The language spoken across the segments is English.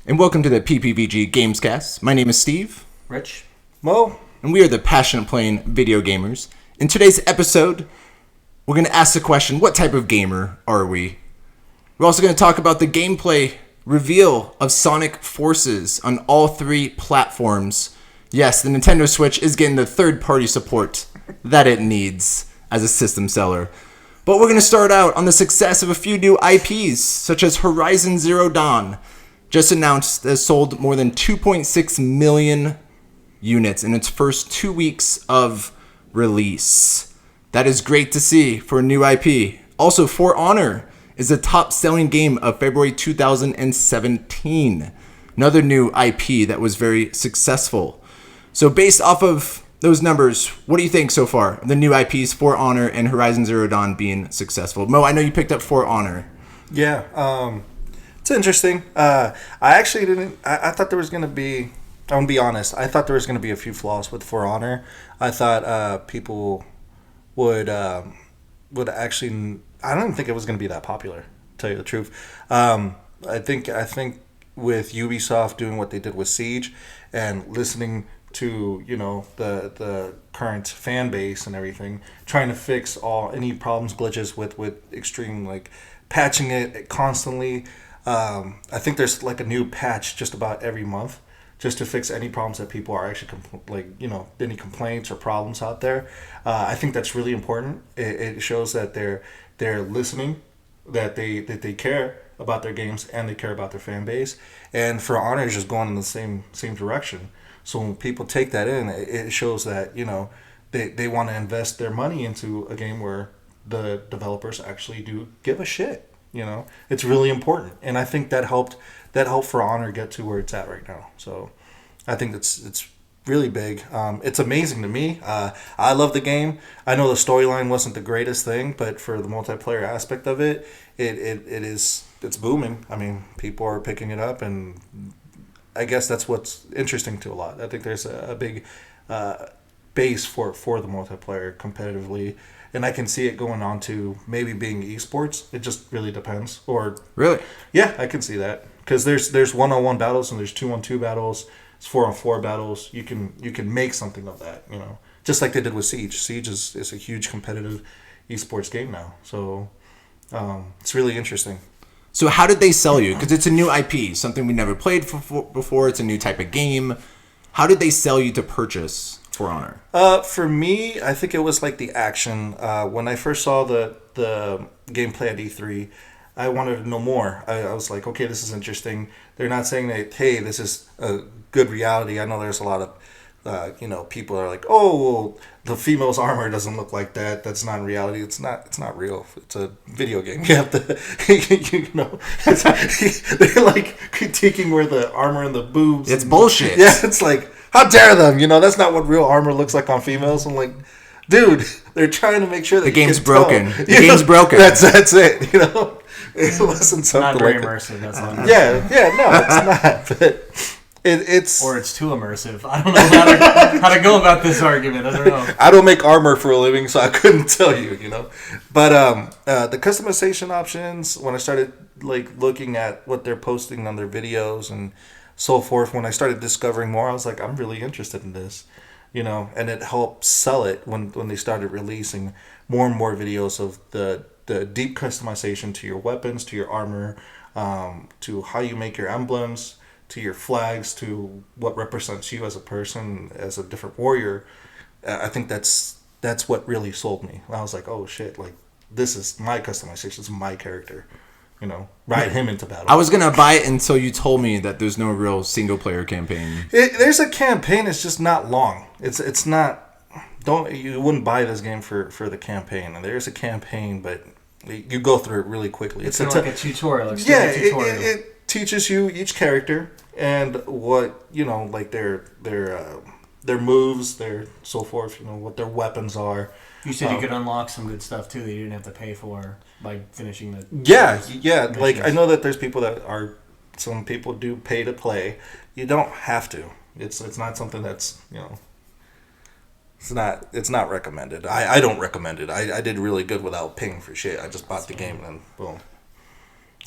And welcome to the PPVG Gamescast. My name is Steve. Rich. Mo. And we are the passionate playing video gamers. In today's episode, we're going to ask the question, what type of gamer are we? We're also going to talk about the gameplay reveal of Sonic Forces on all three platforms. Yes, the Nintendo Switch is getting the third-party support that it needs as a system seller. But we're going to start out on the success of a few new IPs, such as Horizon Zero Dawn, just announced has sold more than 2.6 million units in its first 2 weeks of release. That is great to see for a new IP. Also, For Honor is the top-selling game of February 2017. Another new IP that was very successful. So based off of those numbers, what do you think so far? The new IPs, For Honor and Horizon Zero Dawn being successful. Mo, I know you picked up For Honor. Yeah, it's interesting. I actually didn't. I thought there was going to be. I'm going to be honest. I thought there was going to be a few flaws with For Honor. I thought people would actually. I don't think it was going to be that popular, to tell you the truth. I think with Ubisoft doing what they did with Siege and listening to the current fan base and everything, trying to fix any problems, glitches with extreme patching it constantly. I think there's a new patch just about every month just to fix any problems that people are actually any complaints or problems out there. I think that's really important. It shows that they're listening, that they care about their games and they care about their fan base. And For Honor is just going in the same direction. So when people take that in, it shows that they want to invest their money into a game where the developers actually do give a shit. It's really important, and I think that helped For Honor get to where it's at right now. So I think it's really big. It's amazing to me. I love the game. I know the storyline wasn't the greatest thing, but for the multiplayer aspect of it's booming. I mean, people are picking it up, and I guess that's what's interesting to a lot. I think there's a big base for the multiplayer competitively. And I can see it going on to maybe being esports. It just really depends. Or Really? Yeah, I can see that. Because there's 1-on-1 battles and there's 2-on-2 battles. It's 4-on-4 battles. You can make something of that, Just like they did with Siege. Siege is a huge competitive esports game now. So it's really interesting. So how did they sell you? Because it's a new IP, something we never played before. It's a new type of game. How did they sell you to purchase For Honor? For me, I think it was the action. When I first saw the gameplay at E3, I wanted to know more. I was like, okay, this is interesting. They're not saying that, hey, this is a good reality. I know there's a lot of, people are like, oh, well, the female's armor doesn't look like that. That's not reality. It's not real. It's a video game. You have to, they're critiquing where the armor and the boobs. It's bullshit. Yeah, it's like, how dare them? That's not what real armor looks like on females. I'm like, dude, they're trying to make sure that the game's can broken. Tell. The game's broken. That's it. It wasn't something not very immersive. That's all. No, it's not. But it's or it's too immersive. I don't know how to go about this argument. I don't know. I don't make armor for a living, so I couldn't tell you. But the customization options, when I started looking at what they're posting on their videos and so forth, when I started discovering more, I was like, I'm really interested in this, and it helped sell it when they started releasing more and more videos of the deep customization to your weapons, to your armor, to how you make your emblems, to your flags, to what represents you as a person, as a different warrior. I think that's what really sold me. I was like, oh shit, this is my customization, this is my character. Ride him into battle. I was going to buy it until you told me that there's no real single-player campaign. There's a campaign, it's just not long. It's not... You wouldn't buy this game for the campaign. And there's a campaign, but you go through it really quickly. It's like a tutorial. It teaches you each character and what, their moves, their so forth, what their weapons are. You said you could unlock some good stuff too that you didn't have to pay for by finishing the. Yeah. I know that there's people some people do pay to play. You don't have to. It's not something that's It's not recommended. I don't recommend it. I did really good without paying for shit. I just bought the game and boom.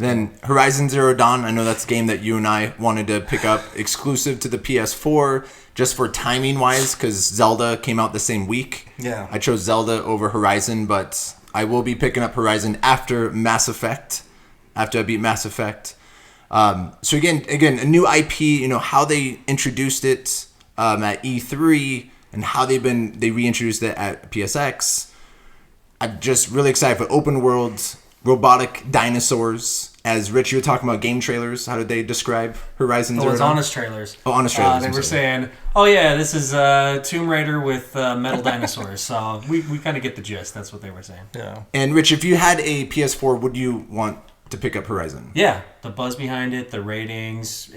Then Horizon Zero Dawn, I know that's a game that you and I wanted to pick up exclusive to the PS4 just for timing wise because Zelda came out the same week. Yeah. I chose Zelda over Horizon, but I will be picking up Horizon after Mass Effect, after I beat Mass Effect. So again, a new IP, how they introduced it at E3 and how they reintroduced it at PSX. I'm just really excited for open world, robotic dinosaurs. As Rich, you were talking about game trailers. How did they describe Horizon Zero Dawn? It's honest trailers. Oh, honest trailers. They were saying, oh yeah, this is Tomb Raider with metal dinosaurs. So we kind of get the gist. That's what they were saying. Yeah. And Rich, if you had a PS4, would you want to pick up Horizon? Yeah, the buzz behind it, the ratings,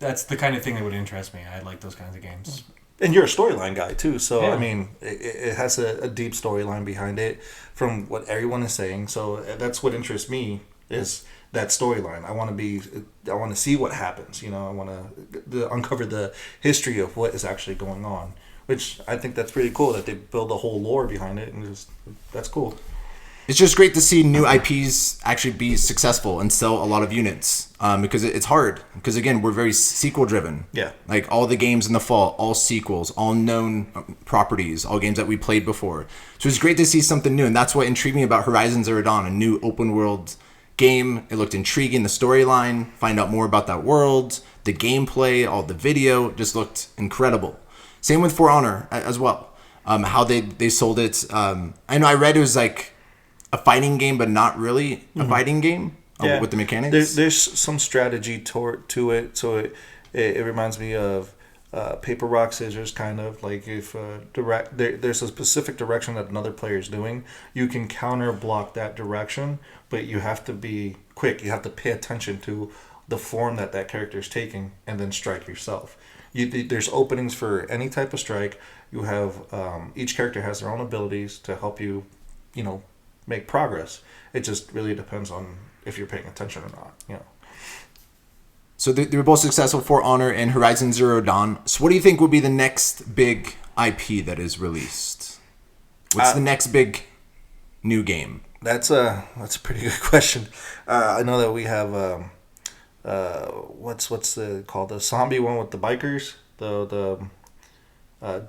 that's the kind of thing that would interest me. I like those kinds of games. And you're a storyline guy too, so Yeah. I mean, it has a deep storyline behind it from what everyone is saying. So that's what interests me is that storyline. I want to see what happens. I want to uncover the history of what is actually going on, which I think that's pretty cool that they build a whole lore behind it, and that's cool. It's just great to see new IPs actually be successful and sell a lot of units because it's hard. Because again, we're very sequel driven. Yeah. Like all the games in the fall, all sequels, all known properties, all games that we played before. So it's great to see something new. And that's what intrigued me about Horizon Zero Dawn, a new open world game. It looked intriguing. The storyline, find out more about that world, the gameplay, all the video just looked incredible. Same with For Honor as well. How they sold it. I know I read it was like a fighting game, but not really a fighting game with the mechanics. There's some strategy to it, so it reminds me of paper rock scissors, kind of like if there's a specific direction that another player is doing, you can counter block that direction, but you have to be quick. You have to pay attention to the form that character is taking, and then strike yourself. There's openings for any type of strike. You have each character has their own abilities to help you, make progress. It just really depends on if you're paying attention or not. So they were both successful, For Honor and Horizon Zero Dawn. So what do you think would be the next big IP that is released? What's the next big new game? That's a pretty good question. I know that we have what's called the zombie one with the bikers. The one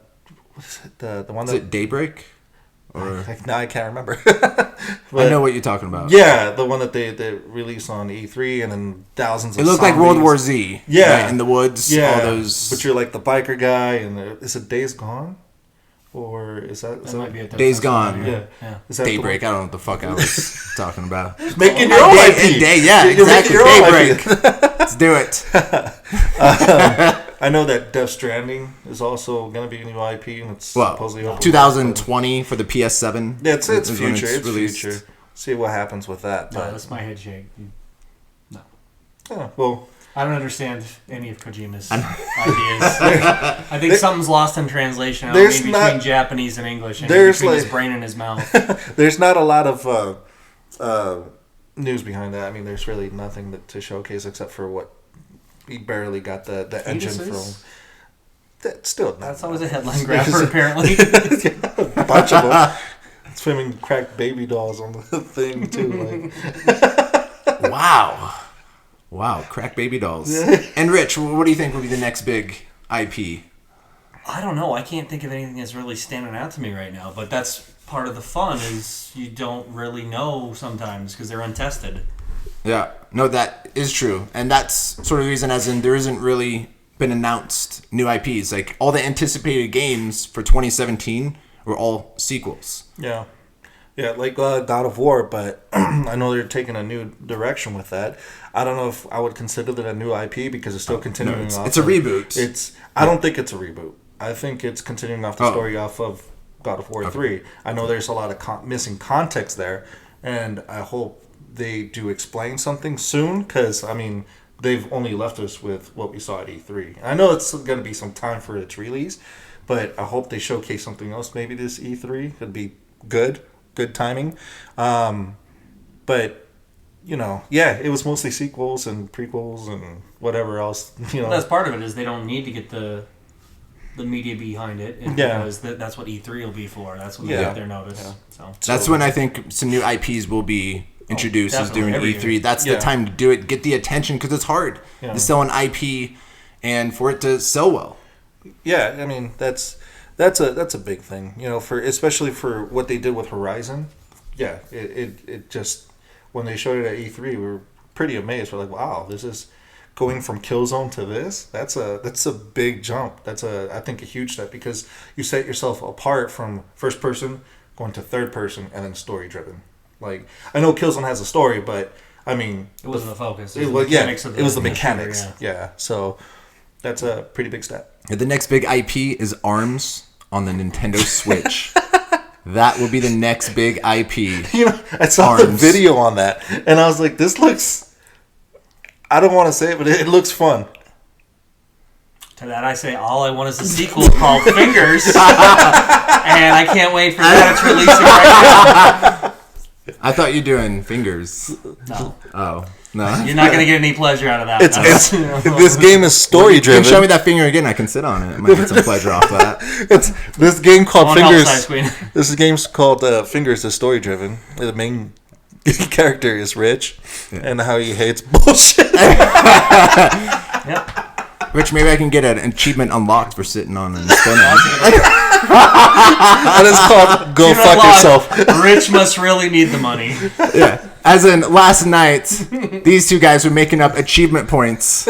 Is that it Daybreak? Or now I can't remember. I know what you're talking about. Yeah, the one that they released on E3 and then thousands of It looked like World War Z. Yeah. Right? In the woods. Yeah. All those. But you're like the biker guy, and is it Days Gone? Or is that might be a Days Gone. Yeah. Yeah. Is that Daybreak. I don't know what the fuck I was talking about. Making your own IP. Yeah, You're exactly. making your own Daybreak. IP. Let's do it. I know that Death Stranding is also going to be a new IP, and it's supposedly open. 2020 for the PS7. Yeah, it's is when future. It's released. future. See what happens with that. No, But that's my head shake. No. yeah, well, I don't understand any of Kojima's ideas. I think something's lost in translation. There's Maybe not- between Japanese and English, and there's between his like- brain and his mouth. there's not a lot of news behind that. I mean, there's really nothing to showcase except for what he barely got the engine Fetuses? from. That's still not. That's always a headline grabber, apparently. A bunch of them. Swimming cracked baby dolls on the thing too. Like. Wow, crack baby dolls. And Rich, what do you think would be the next big IP? I don't know. I can't think of anything that's really standing out to me right now. But that's part of the fun is you don't really know sometimes because they're untested. Yeah, no, that is true. And that's sort of the reason, as in there isn't really been announced new IPs. Like, all the anticipated games for 2017 were all sequels. Yeah. Yeah, like God of War, but I know they're taking a new direction with that. I don't know if I would consider that a new IP because it's still continuing off. It's a reboot. I don't think it's a reboot. I think it's continuing off the story off of God of War 3. I know there's a lot of missing context there, and I hope they do explain something soon because, I mean, they've only left us with what we saw at E3. I know it's going to be some time for its release, but I hope they showcase something else. Maybe this E3 could be good timing. But, it was mostly sequels and prequels and whatever else. Well, that's part of it is they don't need to get the media behind it because that's what E3 will be for. That's when they get their notice. Yeah. So That's when I think some new IPs will be introduces during every E3. year. That's the time to do it. Get the attention because it's hard to sell an IP and for it to sell well. Yeah, I mean that's a big thing, for especially for what they did with Horizon. Yeah, it just when they showed it at E3, we were pretty amazed. We're like, wow, this is going from Killzone to this. That's a big jump. That's I think a huge step because you set yourself apart from first person going to third person and then story driven. Like I know Killzone has a story, but I mean it wasn't the focus. It was the mechanics. Yeah, so that's a pretty big step. The next big IP is ARMS on the Nintendo Switch. That will be the next big IP. I saw the video on that, and I was like, this looks... I don't want to say it, but it looks fun. To that I say, all I want is a sequel called Fingers, and I can't wait for that. It's releasing right now. I thought you were doing Fingers. No. Oh. No. You're not going to get any pleasure out of that. This game is story driven. Show me that finger again. I can sit on it. I might get some pleasure off that. This game called Fingers. Help, this game's called Fingers is story driven. The main character is Rich, and how he hates bullshit. Yep. Rich, maybe I can get an achievement unlocked for sitting on and spinning. And it's called Go Fuck Yourself. Rich must really need the money. Yeah. As in, last night, these two guys were making up achievement points.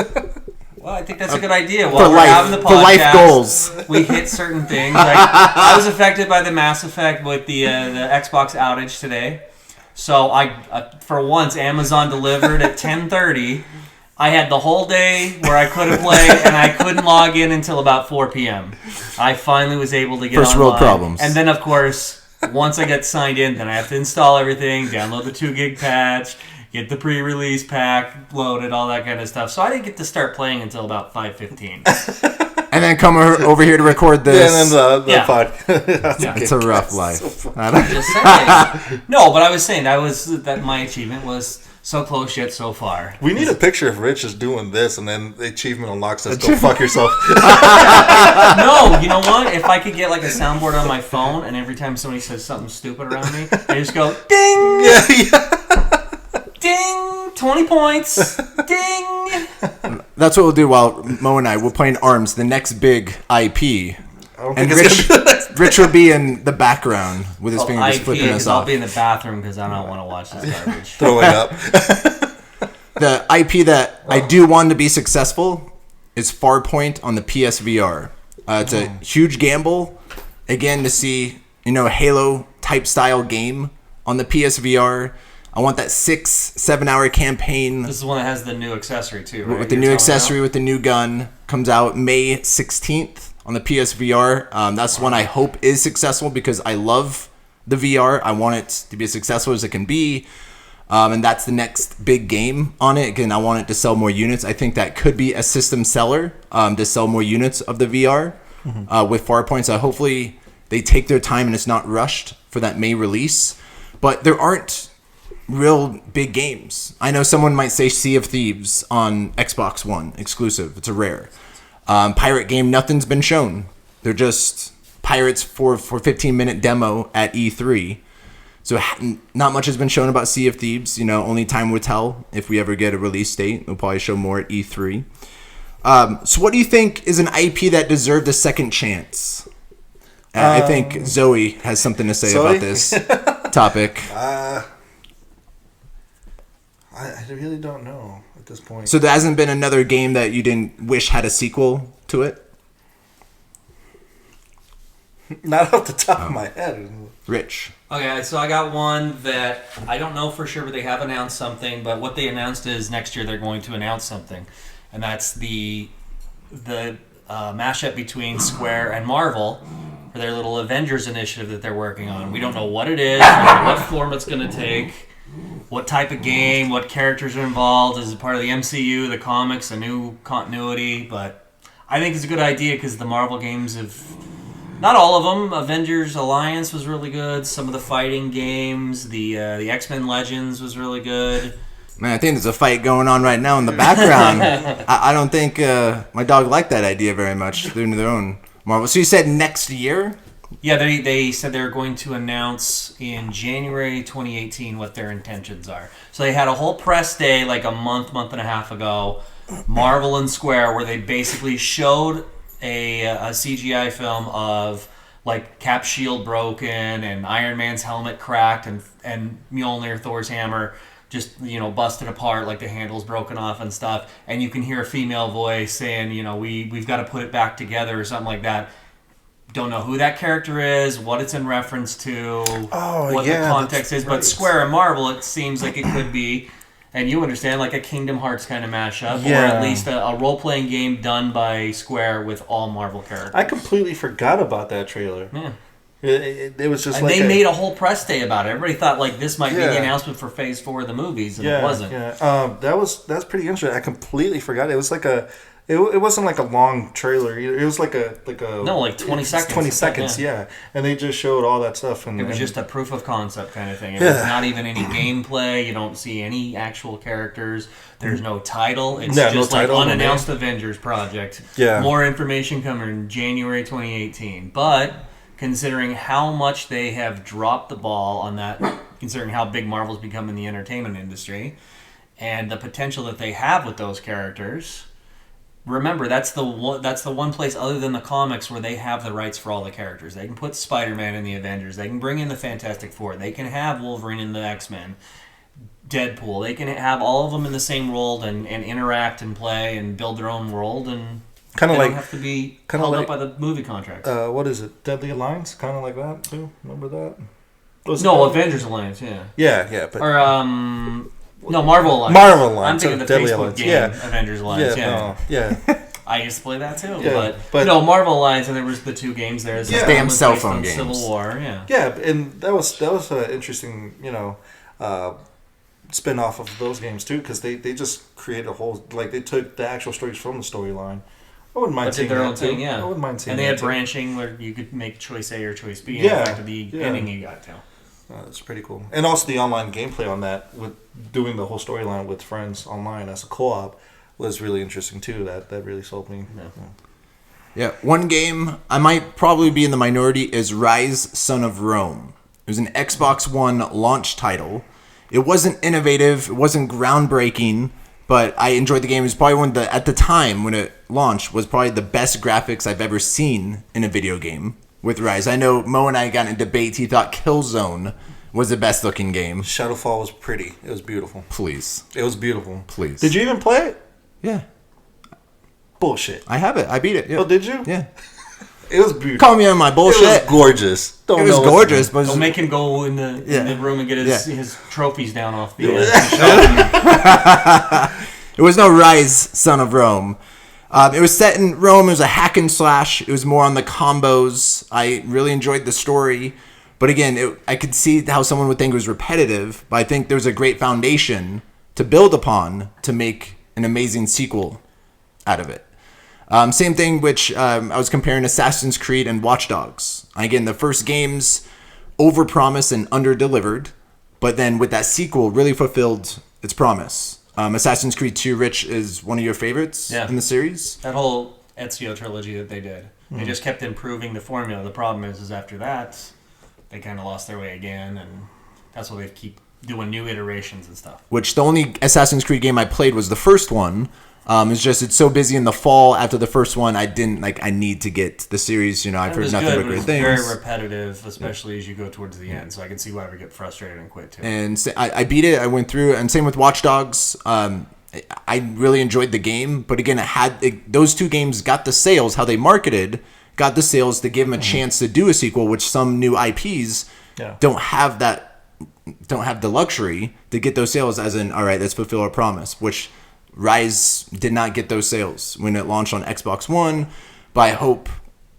Well, I think that's a good idea. While for we're having the podcast, for life goals. We hit certain things. Like, I was affected by the Mass Effect with the Xbox outage today. So for once, Amazon delivered at 10:30. I had the whole day where I couldn't play, and I couldn't log in until about 4 p.m. I finally was able to get First online. world problems. And then, of course, once I get signed in, then I have to install everything, download the 2 gig patch, get the pre-release pack loaded, all that kind of stuff. So I didn't get to start playing until about 5:15. And then come over here to record this. And then the podcast. Yeah. It's a rough life. Just saying. No, but I was saying that my achievement was so close yet so far. We need a picture of Rich just doing this, and then the achievement unlocks us. Go fuck yourself. No, you know what? If I could get like a soundboard on my phone, and every time somebody says something stupid around me, I just go ding, ding, 20 points, ding. That's what we'll do while Mo and I we're playing ARMS, the next big IP. And Rich will be in the background with his fingers flipping us off. I'll be in the bathroom because I don't want to watch this garbage. Throwing up. The IP that I do want to be successful is Farpoint on the PSVR. It's a huge gamble, again, to see a Halo type style game on the PSVR. I want that 6-7 hour campaign. This is one that has the new accessory too, right? With the new accessory, with the new gun, comes out May 16th. On the PSVR, that's one I hope is successful because I love the VR. I want it to be as successful as it can be. And that's the next big game on it. Again, I want it to sell more units. I think that could be a system seller to sell more units of the VR with Farpoint. So hopefully they take their time and it's not rushed for that May release. But there aren't real big games. I know someone might say Sea of Thieves on Xbox One exclusive. It's a rare. Pirate game, nothing's been shown. They're just pirates for 15-minute demo at E3. So not much has been shown about Sea of Thieves. Only time will tell if we ever get a release date. We'll probably show more at E3. So what do you think is an IP that deserved a second chance? I think Zoe has something to say about this topic. I really don't know at this point. So there hasn't been another game that you didn't wish had a sequel to it? Not off the top of my head. Rich. Okay, so I got one that I don't know for sure, but they have announced something. But what they announced is next year they're going to announce something, and that's the mashup between Square and Marvel for their little Avengers initiative that they're working on. We don't know what it is, we don't know what form it's going to take, what type of game, what characters are involved. Is it part of the MCU, the comics, a new continuity? But I think it's a good idea because the Marvel games have... Not all of them. Avengers Alliance was really good. Some of the fighting games, the X-Men Legends was really good. Man, I think there's a fight going on right now in the background. I don't think my dog liked that idea very much. They're doing their own Marvel. So you said next year Yeah, they said they're going to announce in January 2018 what their intentions are. So they had a whole press day like a month and a half ago, Marvel and Square, where they basically showed a CGI film of like Cap's shield broken and Iron Man's helmet cracked and Mjolnir, Thor's hammer, just, busted apart, like the handle's broken off and stuff. And you can hear a female voice saying, we've got to put it back together or something like that. Don't know who that character is, what it's in reference to, what the context is. Right. But Square and Marvel, it seems like it could be, and you understand, like a Kingdom Hearts kind of mashup, or at least a role-playing game done by Square with all Marvel characters. I completely forgot about that trailer. Yeah. It was just and they made a whole press day about it. Everybody thought like this might be the announcement for Phase 4 of the movies, and it wasn't. Yeah, that's pretty interesting. I completely forgot. It was like it wasn't like a long trailer. It was like 20 seconds. 20 seconds, yeah. And they just showed all that stuff. And it was just a proof of concept kind of thing. It was not even any gameplay. You don't see any actual characters. There's no title. It's just like unannounced Avengers project. Yeah. More information coming in January 2018. But considering how much they have dropped the ball on that, considering how big Marvel's become in the entertainment industry, and the potential that they have with those characters. Remember, that's the one place other than the comics where they have the rights for all the characters. They can put Spider-Man in the Avengers. They can bring in the Fantastic Four. They can have Wolverine in the X-Men. Deadpool. They can have all of them in the same world and interact and play and build their own world, and they don't have to be held up by the movie contracts. What is it? Deadly Alliance? Kind of like that, too? Remember that? Avengers Alliance, yeah. Yeah. But, no, Marvel Alliance. Marvel Alliance. I'm thinking the Deadly Facebook Alliance. game, Avengers Alliance. Yeah. I used to play that too. Yeah, but no, Marvel Alliance, and there was the two games there. So damn cell phone games. Civil War, yeah. Yeah, and that was an interesting, spin off of those games too, because they just created a whole, like, they took the actual stories from the storyline. I wouldn't mind seeing their that own thing, yeah. I wouldn't mind seeing and they that had too. branching where you could make choice A or choice B, and affect the ending you got to. That's pretty cool. And also the online gameplay on that, with doing the whole storyline with friends online as a co-op, was really interesting too. That really sold me. Yeah, one game I might probably be in the minority is Rise, Son of Rome. It was an Xbox One launch title. It wasn't innovative, it wasn't groundbreaking, but I enjoyed the game. It was probably one of the, at the time when it launched, was probably the best graphics I've ever seen in a video game with Rise. I know Mo and I got in a debate. He thought Killzone was the best looking game. Shadowfall was pretty. It was beautiful. Please. It was beautiful. Please. Did you even play it? Yeah. Bullshit. I have it. I beat it. Yeah. Oh, did you? Yeah. It was beautiful. Call me on my bullshit. It was gorgeous. It was gorgeous, but don't make him go in the room and get his trophies down off the It was no Rise, Son of Rome. It was set in Rome. It was a hack and slash. It was more on the combos. I really enjoyed the story. But again, I could see how someone would think it was repetitive. But I think there was a great foundation to build upon to make an amazing sequel out of it. Same thing, which I was comparing Assassin's Creed and Watch Dogs. Again, the first games overpromised and underdelivered. But then with that sequel, really fulfilled its promise. Assassin's Creed 2, Rich, is one of your favorites in the series? That whole Ezio trilogy that they did. They just kept improving the formula. The problem is after that, they kind of lost their way again, and that's why they keep doing new iterations and stuff. Which the only Assassin's Creed game I played was the first one. It's so busy in the fall after the first one, I need to get the series. I've heard nothing but great things. It's very repetitive, especially as you go towards the end. So I can see why I would get frustrated and quit too. And I beat it. I went through, and same with Watch Dogs. I really enjoyed the game, but again, those two games got the sales. How they marketed got the sales to give them a chance to do a sequel, which some new IPs don't have the luxury to get those sales. As in, all right, let's fulfill our promise, which Rise did not get those sales when it launched on Xbox One, but I hope,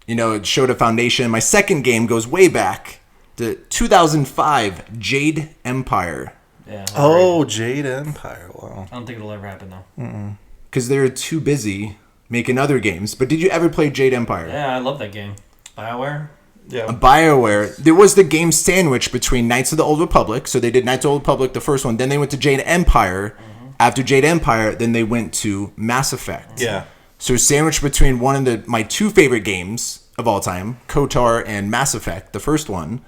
it showed a foundation. My second game goes way back to 2005, Jade Empire. Yeah. Jade Empire. Wow. I don't think it'll ever happen, though. Because they're too busy making other games. But did you ever play Jade Empire? Yeah, I love that game. BioWare? Yeah. BioWare. There was the game sandwich between Knights of the Old Republic. So they did Knights of the Old Republic, the first one. Then they went to Jade Empire. After Jade Empire, then they went to Mass Effect. Yeah. So sandwiched between one of my two favorite games of all time, KOTOR and Mass Effect, the first one.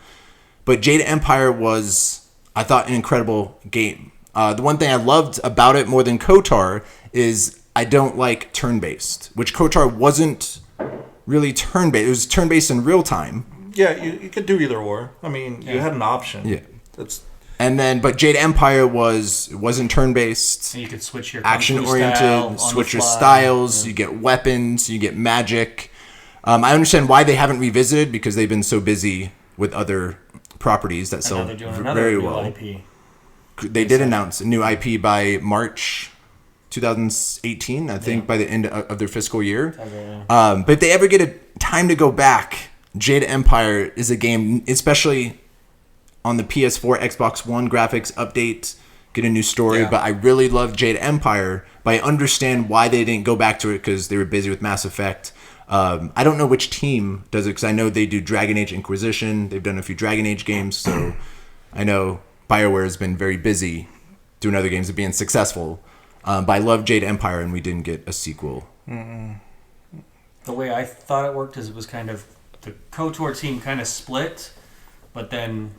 But Jade Empire was, I thought, an incredible game. The one thing I loved about it more than KOTOR is I don't like turn-based, which KOTOR wasn't really turn-based. It was turn-based in real time. Yeah, you could do either or. I mean, you had an option. Yeah. But Jade Empire wasn't turn-based. And you could switch your action-oriented, switch your styles. Yeah. You get weapons, you get magic. I understand why they haven't revisited because they've been so busy with other properties that sell very well. IP. They did announce a new IP by March 2018, I think, by the end of their fiscal year. Okay, yeah. But if they ever get a time to go back, Jade Empire is a game, especially on the PS4, Xbox One graphics update, get a new story. Yeah. But I really love Jade Empire, but I understand why they didn't go back to it because they were busy with Mass Effect. I don't know which team does it because I know they do Dragon Age Inquisition. They've done a few Dragon Age games, so I know BioWare has been very busy doing other games and being successful. But I love Jade Empire, and we didn't get a sequel. Mm-mm. The way I thought it worked is it was kind of the KOTOR team kind of split, but then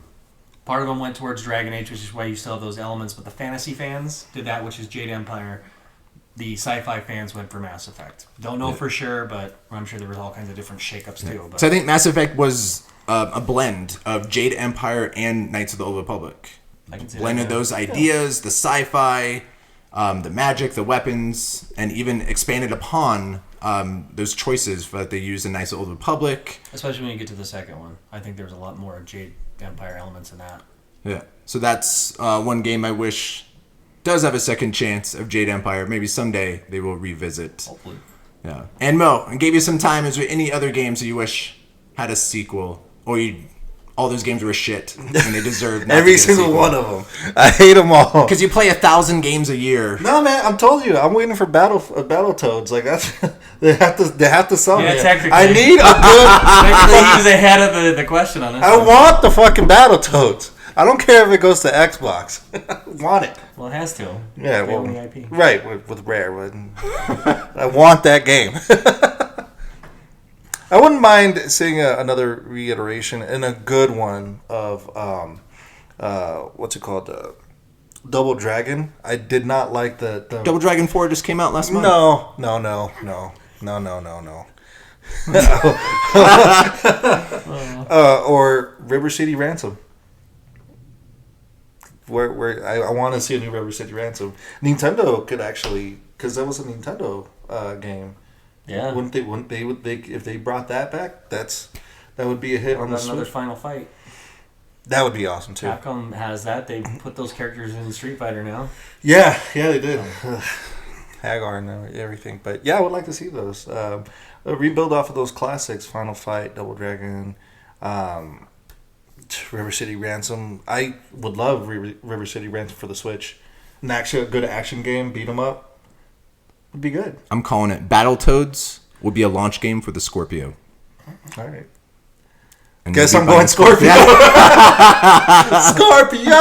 part of them went towards Dragon Age, which is why you still have those elements. But the fantasy fans did that, which is Jade Empire. The sci-fi fans went for Mass Effect. Don't know for sure, but I'm sure there was all kinds of different shakeups too. But. So I think Mass Effect was a blend of Jade Empire and Knights of the Old Republic. I can see blended those ideas, the sci-fi, the magic, the weapons, and even expanded upon those choices that they used in Knights of the Old Republic. Especially when you get to the second one. I think there's a lot more Jade Empire elements in that. Yeah. So that's one game I wish does have a second chance of Jade Empire. Maybe someday they will revisit. Hopefully. Yeah. And Mo, I gave you some time. Is there any other games that you wish had a sequel? Or all those games were shit and they deserve not every single one of them. I hate them all. Because you play 1,000 games a year. No, man, I'm told you. I'm waiting for Battletoads. Like that's they have to sell it. Technically, I need a good. Technically, he's ahead of the question on this. I want the fucking Battletoads. I don't care if it goes to Xbox. I want it. Well, it has to. Yeah, well, right with Rare. I want that game. I wouldn't mind seeing another reiteration and a good one of what's it called, Double Dragon. I did not like the Double Dragon 4 just came out last month. No. Or River City Ransom. Where I want to see a new River City Ransom. Nintendo could actually, because that was a Nintendo game. Yeah. Wouldn't they if they brought that back? That would be a hit on the Switch. Another Final Fight. That would be awesome too. Capcom has that. They put those characters in Street Fighter now. Yeah, they did. Hagar and everything, but yeah, I would like to see those. A rebuild off of those classics: Final Fight, Double Dragon, River City Ransom. I would love River City Ransom for the Switch. An actually a good action game, beat 'em up. Would be good. I'm calling it. Battletoads would be a launch game for the Scorpio. All right. And guess I'm going Scorpio. Scorpio.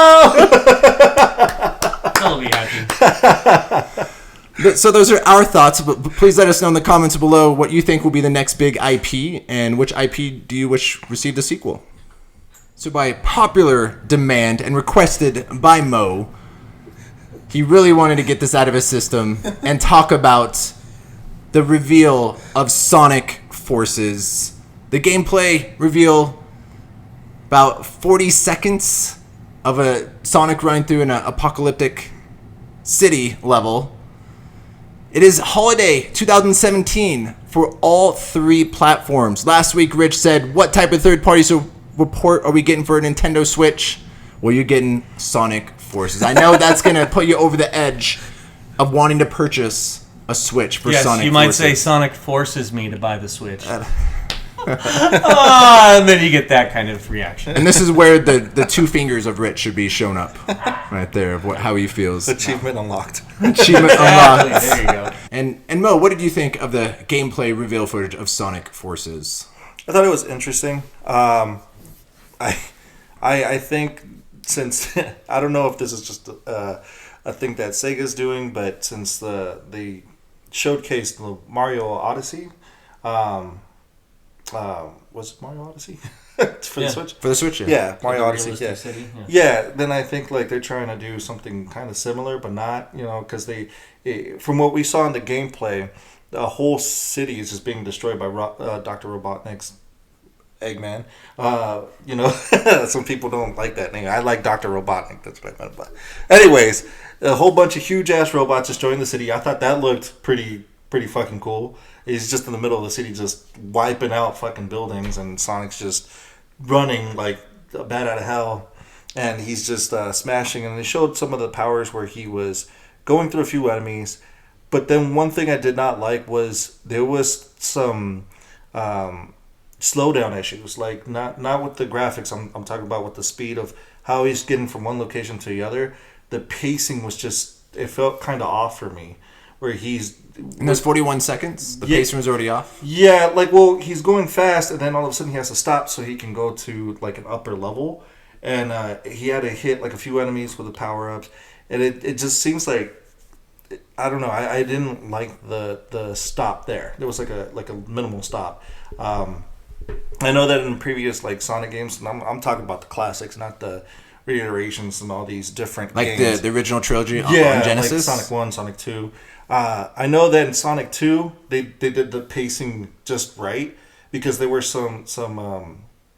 I'll be happy. So those are our thoughts, but please let us know in the comments below what you think will be the next big IP and which IP do you wish received a sequel. So by popular demand and requested by Mo, he really wanted to get this out of his system and talk about the reveal of Sonic Forces. The gameplay reveal, about 40 seconds of a Sonic running through an apocalyptic city level. It is holiday 2017 for all three platforms. Last week, Rich said, what type of third-party report are we getting for a Nintendo Switch? Well, you're getting Sonic Forces. I know that's going to put you over the edge of wanting to purchase a Switch for Sonic Forces. Yes, you might say Sonic forces me to buy the Switch. And then you get that kind of reaction. And this is where the two fingers of Rich should be shown up. Right there, of how he feels. Achievement unlocked. Achievement unlocked. There you go. And Mo, what did you think of the gameplay reveal footage of Sonic Forces? I thought it was interesting. I think since I don't know if this is just a thing that Sega's doing, but since they showcased the Mario Odyssey, Was it Mario Odyssey for the Switch? For the Switch, Yeah, Mario Like a Odyssey. Yeah. realistic city, Yeah, then I think like they're trying to do something kind of similar, but not, because from what we saw in the gameplay, the whole city is just being destroyed by Dr. Robotnik's Eggman. Some people don't like that name. I like Dr. Robotnik. That's what I meant. But anyways, a whole bunch of huge ass robots destroying the city. I thought that looked pretty fucking cool. He's just in the middle of the city, just wiping out fucking buildings, and Sonic's just running like a bat out of hell, and he's just smashing. And they showed some of the powers where he was going through a few enemies, but then one thing I did not like was there was some slowdown issues, like not with the graphics. I'm talking about with the speed of how he's getting from one location to the other. The pacing was just, it felt kind of off for me, where he's in those 41 seconds, the pacing was already off. Yeah, like, well, he's going fast, and then all of a sudden he has to stop so he can go to like an upper level, and he had to hit like a few enemies with the power ups, and it just seems like, I don't know, I didn't like the stop there. There was like a minimal stop. I know that in previous like Sonic games, and I'm talking about the classics, not the reiterations and all these different games. Like the original trilogy on like Genesis? Sonic 1, Sonic 2. I know that in Sonic 2, they did the pacing just right, because there were some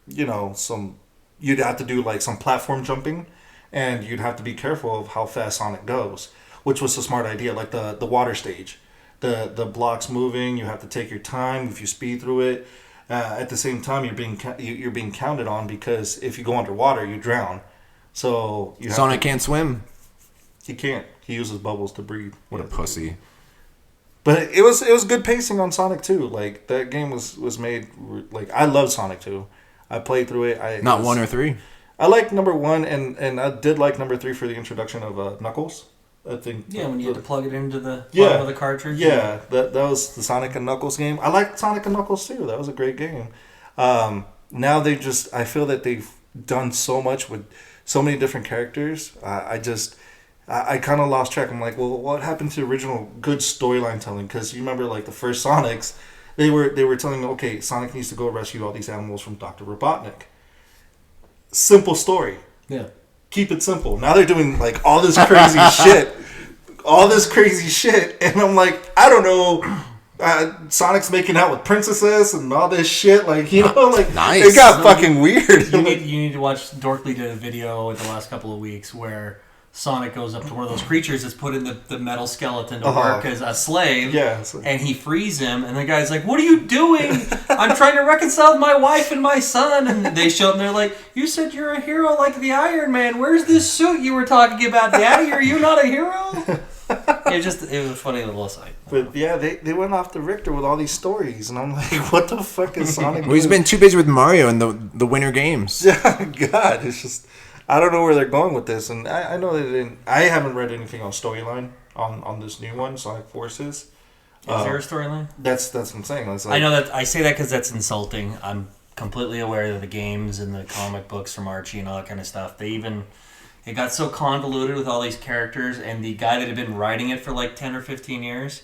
you'd have to do like some platform jumping, and you'd have to be careful of how fast Sonic goes, which was a smart idea, like the water stage. The blocks moving, you have to take your time if you speed through it. At the same time, you're being counted on, because if you go underwater, you drown. So Sonic can't swim. He can't. He uses bubbles to breathe. What a pussy. But it was good pacing on Sonic 2. Like, that game was made, like, I love Sonic 2. I played through it. Not 1 or 3. I like number 1, and I did like number 3 for the introduction of Knuckles. I think. Yeah, when you had to plug it into the bottom of the cartridge. Yeah, that was the Sonic and Knuckles game. I like Sonic and Knuckles too. That was a great game. Now I feel that they've done so much with so many different characters. I kind of lost track. I'm like, well, what happened to the original good storyline telling? Because you remember, like, the first Sonics, they were telling, okay, Sonic needs to go rescue all these animals from Dr. Robotnik. Simple story. Yeah. Keep it simple. Now they're doing like all this crazy shit, and I'm like, I don't know. Sonic's making out with princesses and all this shit, like, like, nice. It got fucking weird. You need to watch. Dorkly did a video in the last couple of weeks where Sonic goes up to one of those creatures that's put in the metal skeleton to work as a slave. Yeah. And he frees him, and the guy's like, "What are you doing? I'm trying to reconcile my wife and my son." And they show him, they're like, "You said you're a hero like the Iron Man. Where's this suit you were talking about, Daddy? Are you not a hero?" It was a funny little aside. But yeah, they went off the Richter with all these stories, and I'm like, what the fuck is Sonic Well, he's been too busy with Mario and the Winter Games. Yeah, God, it's just, I don't know where they're going with this, and I know they didn't. I haven't read anything on storyline on this new one, Sonic Forces. Is there a storyline? That's what I'm saying. Like, I know that I say that because that's insulting. I'm completely aware that the games and the comic books from Archie and all that kind of stuff, it got so convoluted with all these characters, and the guy that had been writing it for like 10 or 15 years,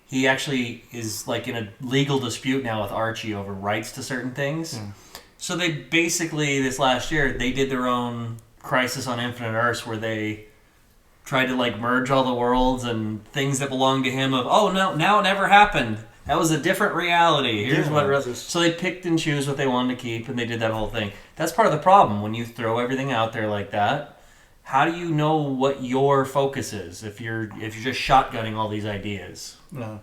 he actually is like in a legal dispute now with Archie over rights to certain things. So they basically, this last year, they did their own Crisis on Infinite Earths, where they tried to like merge all the worlds and things that belonged to him no, now it never happened. That was a different reality. Here's so they picked and choose what they wanted to keep, and they did that whole thing. That's part of the problem when you throw everything out there like that. How do you know what your focus is if you're just shotgunning all these ideas? No.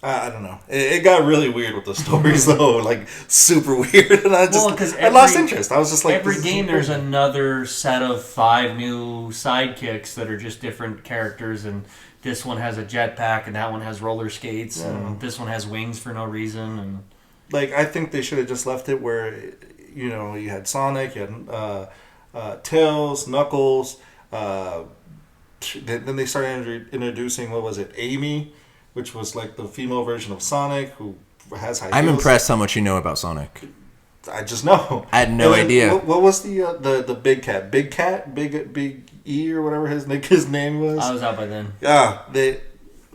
I don't know. It got really weird with the stories, though. Like, super weird. And I lost interest. I was just like... Every game, there's another set of 5 new sidekicks that are just different characters, and this one has a jetpack, and that one has roller skates, and this one has wings for no reason. And like, I think they should have just left it where, you had Sonic, you had... Tails, Knuckles, then they started introducing, what was it, Amy, which was like the female version of Sonic, who has high heels. I'm impressed how much you know about Sonic. I just know. I had no idea. What was the big cat? Big E or whatever his name was? I was out by then. Yeah, I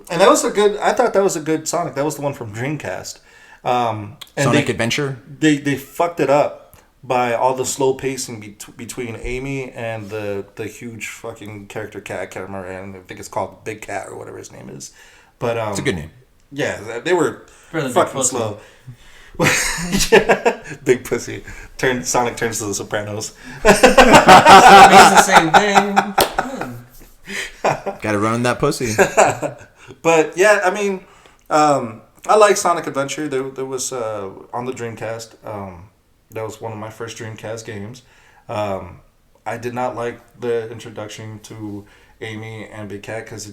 thought that was a good Sonic. That was the one from Dreamcast. And Sonic Adventure? They fucked it up by all the slow pacing between Amy and the huge fucking character cat. I can't remember. And I think it's called Big Cat or whatever his name is. But It's a good name. Yeah, they were Better than fucking Big slow. Yeah, Big Pussy. Sonic turns to the Sopranos. It means the same thing. Gotta run in that pussy. But yeah, I mean, I like Sonic Adventure. There was on the Dreamcast. That was one of my first Dreamcast games. I did not like the introduction to Amy and Big Cat because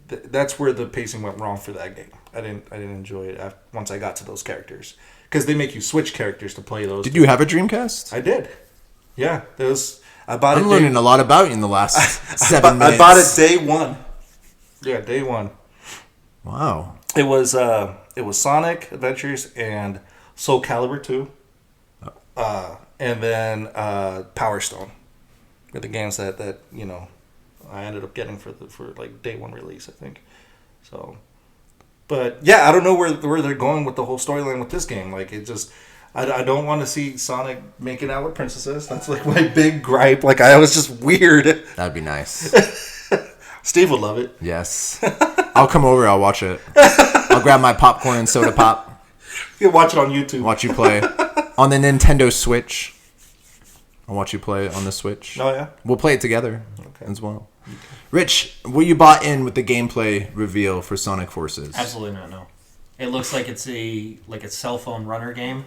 that's where the pacing went wrong for that game. I didn't enjoy it once I got to those characters because they make you switch characters to play those. Did you have a Dreamcast? I did. Yeah, there was. I bought it. I'm learning a lot about you in the last 7 minutes. I bought it day one. Yeah, day one. Wow. It was Sonic Adventures and Soul Calibur 2. And then Power Stone. Were the games that I ended up getting for like day one release, I think. So, but yeah, I don't know where they're going with the whole storyline with this game. Like it just, I don't want to see Sonic making out with princesses. That's like my big gripe. Like I was just weird. That'd be nice. Steve would love it. Yes. I'll come over. I'll watch it. I'll grab my popcorn and soda pop. You can watch it on YouTube. Watch you play on the Nintendo Switch. I'll watch you play it on the Switch. Oh yeah. We'll play it together as well. Okay. Rich, were you bought in with the gameplay reveal for Sonic Forces? Absolutely not. No. It looks like it's a cell phone runner game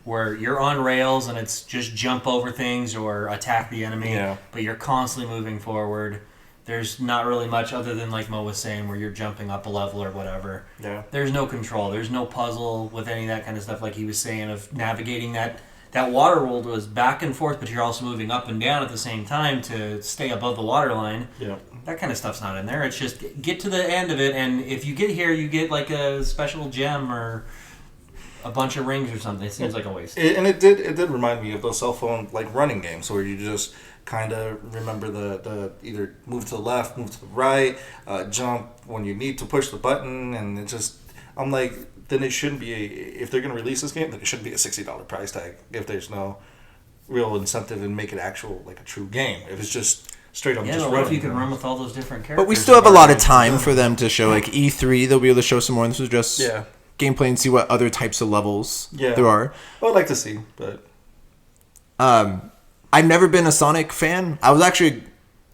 where you're on rails and it's just jump over things or attack the enemy. Yeah. But you're constantly moving forward. There's not really much other than like Mo was saying where you're jumping up a level or whatever. Yeah. There's no control. There's no puzzle with any of that kind of stuff like he was saying of navigating that water world was back and forth, but you're also moving up and down at the same time to stay above the water line. Yeah. That kind of stuff's not in there. It's just get to the end of it, and if you get here, you get like a special gem or a bunch of rings or something. It seems like a waste. It did remind me of those cell phone like running games where you just kind of remember the either move to the left, move to the right, jump when you need to push the button, and it just I'm like. Then it shouldn't be if they're going to release this game, then it shouldn't be a $60 price tag if there's no real incentive and make it actual like a true game. If it's just straight up just what running. if you can run with all those different characters? But we still have a lot of time for them to show like E3. They'll be able to show some more. This was just gameplay and see what other types of levels there are. I'd like to see, but I've never been a Sonic fan. I was actually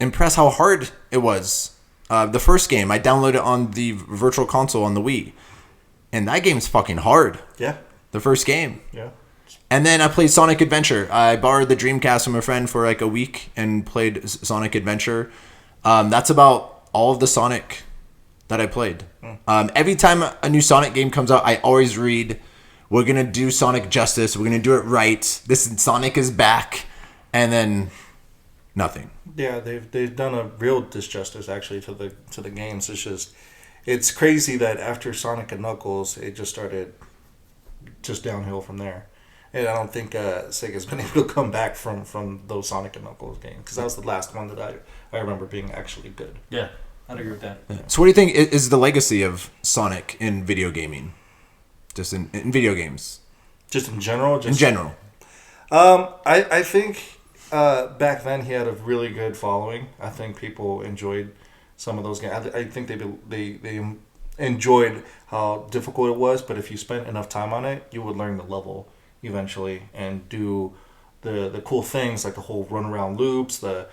impressed how hard it was. The first game I downloaded on the Virtual Console on the Wii. And that game's fucking hard. Yeah. The first game. Yeah. And then I played Sonic Adventure. I borrowed the Dreamcast from a friend for like a week and played Sonic Adventure. That's about all of the Sonic that I played. Every time a new Sonic game comes out, I always read, we're going to do Sonic justice. We're going to do it right. Sonic is back. And then nothing. Yeah, they've done a real disjustice actually to the games. It's crazy that after Sonic and Knuckles, it just started just downhill from there. And I don't think Sega's been able to come back from those Sonic and Knuckles games. Because that was the last one that I remember being actually good. Yeah, I'd agree with that. Yeah. So what do you think is the legacy of Sonic in video gaming? Just in video games? Just in general? In general. I think back then he had a really good following. I think people enjoyed some of those games. I think they enjoyed how difficult it was, but if you spent enough time on it, you would learn the level eventually and do the cool things like the whole run around loops, the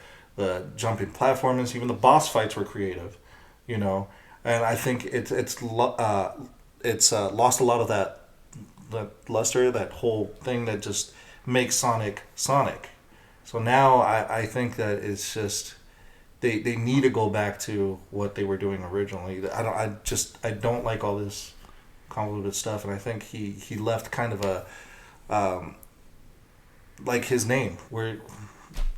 jumping platforms, even the boss fights were creative, And I think it's lost a lot of that luster, that whole thing that just makes Sonic Sonic. So now I think that it's just. They need to go back to what they were doing originally. I don't like all this convoluted stuff, and I think he left kind of a like his name where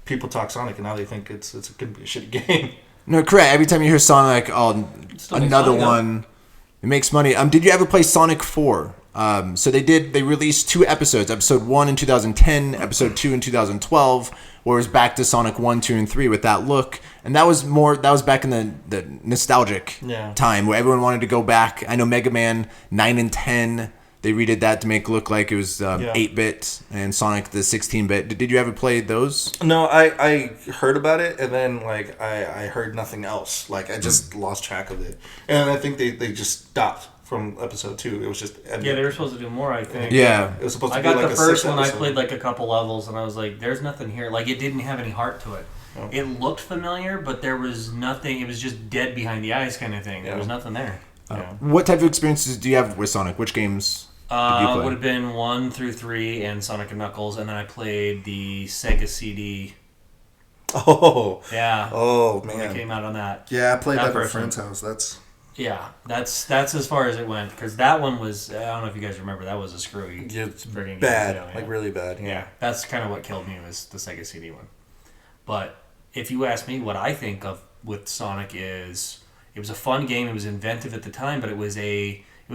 people talk Sonic and now they think it's going to be a shitty game. No, correct. Every time you hear Sonic, another one. It makes money. Did you ever play Sonic 4? So they released 2 episodes. Episode 1 in 2010, episode 2 in 2012, where it was back to Sonic 1, 2, and 3 with that look. And that was back in the nostalgic time where everyone wanted to go back. I know Mega Man 9 and 10 they redid that to make it look like it was Yeah. 8-bit and Sonic the 16-bit. Did you ever play those? No, I heard about it, and then like I heard nothing else. Like I just lost track of it, and I think they just stopped from episode 2. It was just Yeah, they were supposed to do more, I think. Yeah. It was supposed to I be got like the a first 6 one, I episode. played like a couple levels, and I was like, there's nothing here. Like, it didn't have any heart to it. Oh. It looked familiar, but there was nothing. It was just dead behind the eyes kind of thing. There Yeah. was nothing there. Yeah. What type of experiences do you have with Sonic? Which games did you play? Would have been 1 through 3 and Sonic and Knuckles, and then I played the Sega CD. Oh. Yeah. Oh When it man. came out on that. Yeah, I played That that at a first friend's house. That's Yeah, that's as far as it went, because that one was, I don't know if you guys remember, that was a screwy it's friggin' bad, game, like really bad. Yeah, that's kind of what killed me was the Sega CD one. But if you ask me what I think of with Sonic is, it was a fun game. It was inventive at the time, but it was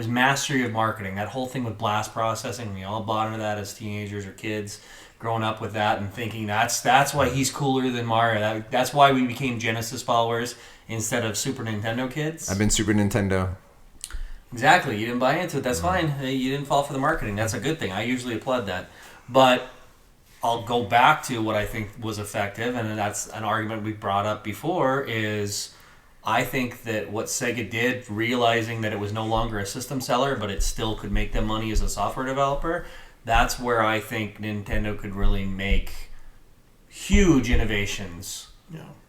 mastery of marketing. That whole thing with blast processing, we all bought into that as teenagers or kids, growing up with that and thinking that's why he's cooler than Mario. That's why we became Genesis followers instead of Super Nintendo kids. I've been Super Nintendo. Exactly. You didn't buy into it. That's fine. You didn't fall for the marketing. That's a good thing. I usually applaud that. But I'll go back to what I think was effective, and that's an argument we brought up before, is I think that what Sega did, realizing that it was no longer a system seller, but it still could make them money as a software developer, that's where I think Nintendo could really make huge innovations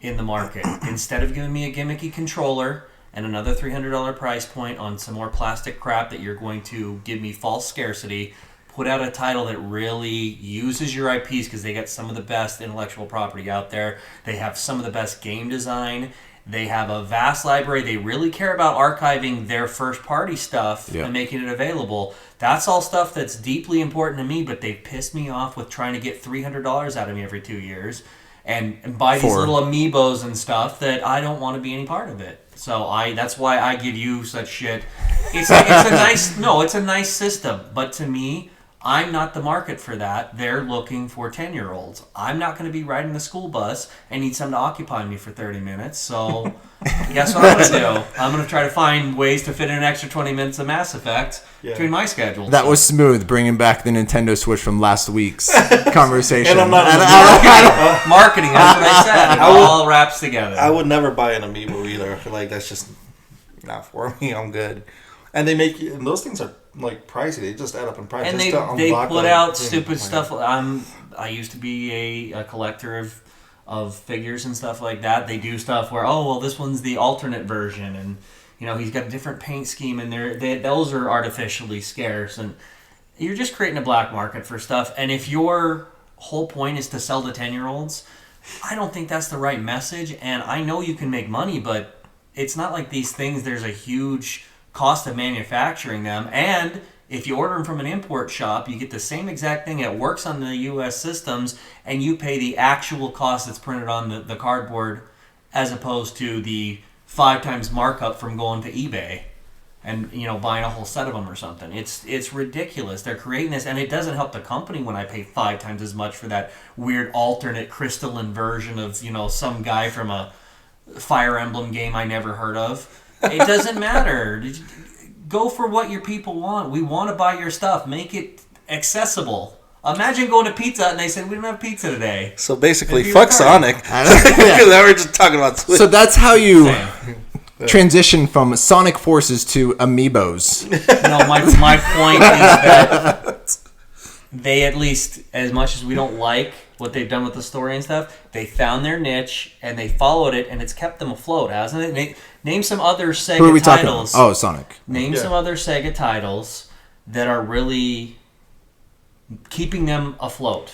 in the market. Instead of giving me a gimmicky controller and another $300 price point on some more plastic crap that you're going to give me false scarcity, put out a title that really uses your IPs, because they got some of the best intellectual property out there. They have some of the best game design. They have a vast library. They really care about archiving their first-party stuff and making it available. That's all stuff that's deeply important to me, but they've pissed me off with trying to get $300 out of me every 2 years and buy these little amiibos and stuff that I don't want to be any part of it. So that's why I give you such shit. It's a nice system, but to me, I'm not the market for that. They're looking for 10-year-olds. I'm not going to be riding the school bus and need someone to occupy me for 30 minutes. So guess what I'm going to do? I'm going to try to find ways to fit in an extra 20 minutes of Mass Effect between my schedule. That was smooth, bringing back the Nintendo Switch from last week's conversation. And I'm not marketing, that's what I said. It all wraps together. I would never buy an amiibo either. Like that's just not for me. I'm good. And they make and those things are like pricey. They just add up in price. And just they put out stupid stuff. I used to be a collector of figures and stuff like that. They do stuff where, this one's the alternate version, and he's got a different paint scheme, and those are artificially scarce, and you're just creating a black market for stuff. And if your whole point is to sell to 10-year-olds, I don't think that's the right message. And I know you can make money, but it's not like these things. There's a huge cost of manufacturing them, and if you order them from an import shop, you get the same exact thing. It works on the U.S. systems, and you pay the actual cost that's printed on the cardboard, as opposed to the 5 times markup from going to eBay and buying a whole set of them or something. It's ridiculous. They're creating this, and it doesn't help the company when I pay 5 times as much for that weird alternate crystalline version of some guy from a Fire Emblem game I never heard of. It doesn't matter. Go for what your people want. We want to buy your stuff. Make it accessible. Imagine going to pizza and they said, we don't have pizza today. So basically, fuck Sonic. Because now we're just talking about Switch. So that's how you transition from Sonic Forces to Amiibos. No, my point is that they, at least, as much as we don't like what they've done with the story and stuff, they found their niche and they followed it, and it's kept them afloat, hasn't it? Name some other Sega Who are we titles. talking about? Oh, Sonic. Name some other Sega titles that are really keeping them afloat.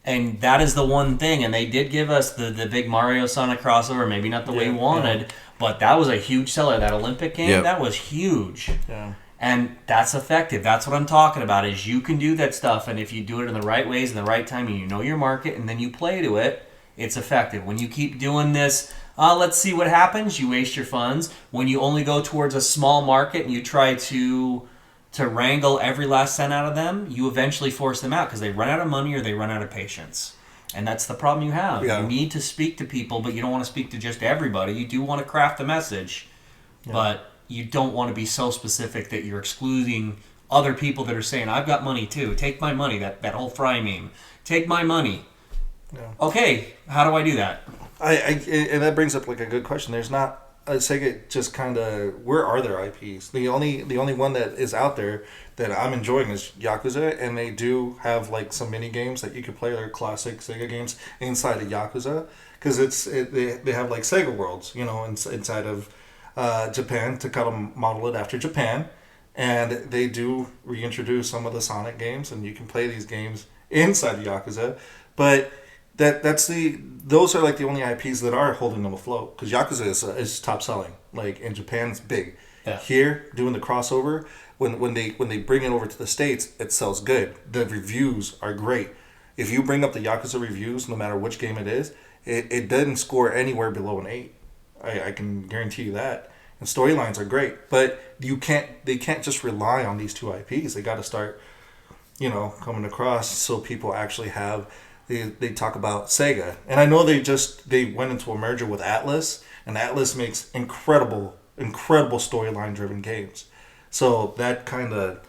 And that is the one thing. And they did give us the big Mario Sonic crossover, maybe not the way we wanted, but that was a huge seller. That Olympic game, that was huge. Yeah. And that's effective. That's what I'm talking about, is you can do that stuff, and if you do it in the right ways, in the right time, and you know your market, and then you play to it, it's effective. When you keep doing this, let's see what happens, you waste your funds. When you only go towards a small market and you try to wrangle every last cent out of them, you eventually force them out because they run out of money or they run out of patience. And that's the problem you have. Yeah. You need to speak to people, but you don't want to speak to just everybody. You do want to craft the message, but you don't want to be so specific that you're excluding other people that are saying, I've got money too. Take my money. That whole Fry meme. Take my money. Yeah. Okay, how do I do that? And that brings up like a good question. There's not Sega just kind of, where are their IPs? The only one that is out there that I'm enjoying is Yakuza, and they do have like some mini games that you can play. They're classic Sega games inside of Yakuza, because they have like Sega Worlds, inside of Japan, to kind of model it after Japan, and they do reintroduce some of the Sonic games, and you can play these games inside of Yakuza, but those are like the only IPs that are holding them afloat, because Yakuza is top selling. Like in Japan, it's big. Yeah. Here, doing the crossover, when they bring it over to the States, it sells good. The reviews are great. If you bring up the Yakuza reviews, no matter which game it is, it doesn't score anywhere below an 8. I can guarantee you that. And storylines are great, but they can't just rely on these two IPs. They got to start, coming across, so people actually have. They talk about Sega, and I know they went into a merger with Atlas, and Atlas makes incredible storyline driven games. So that kind of,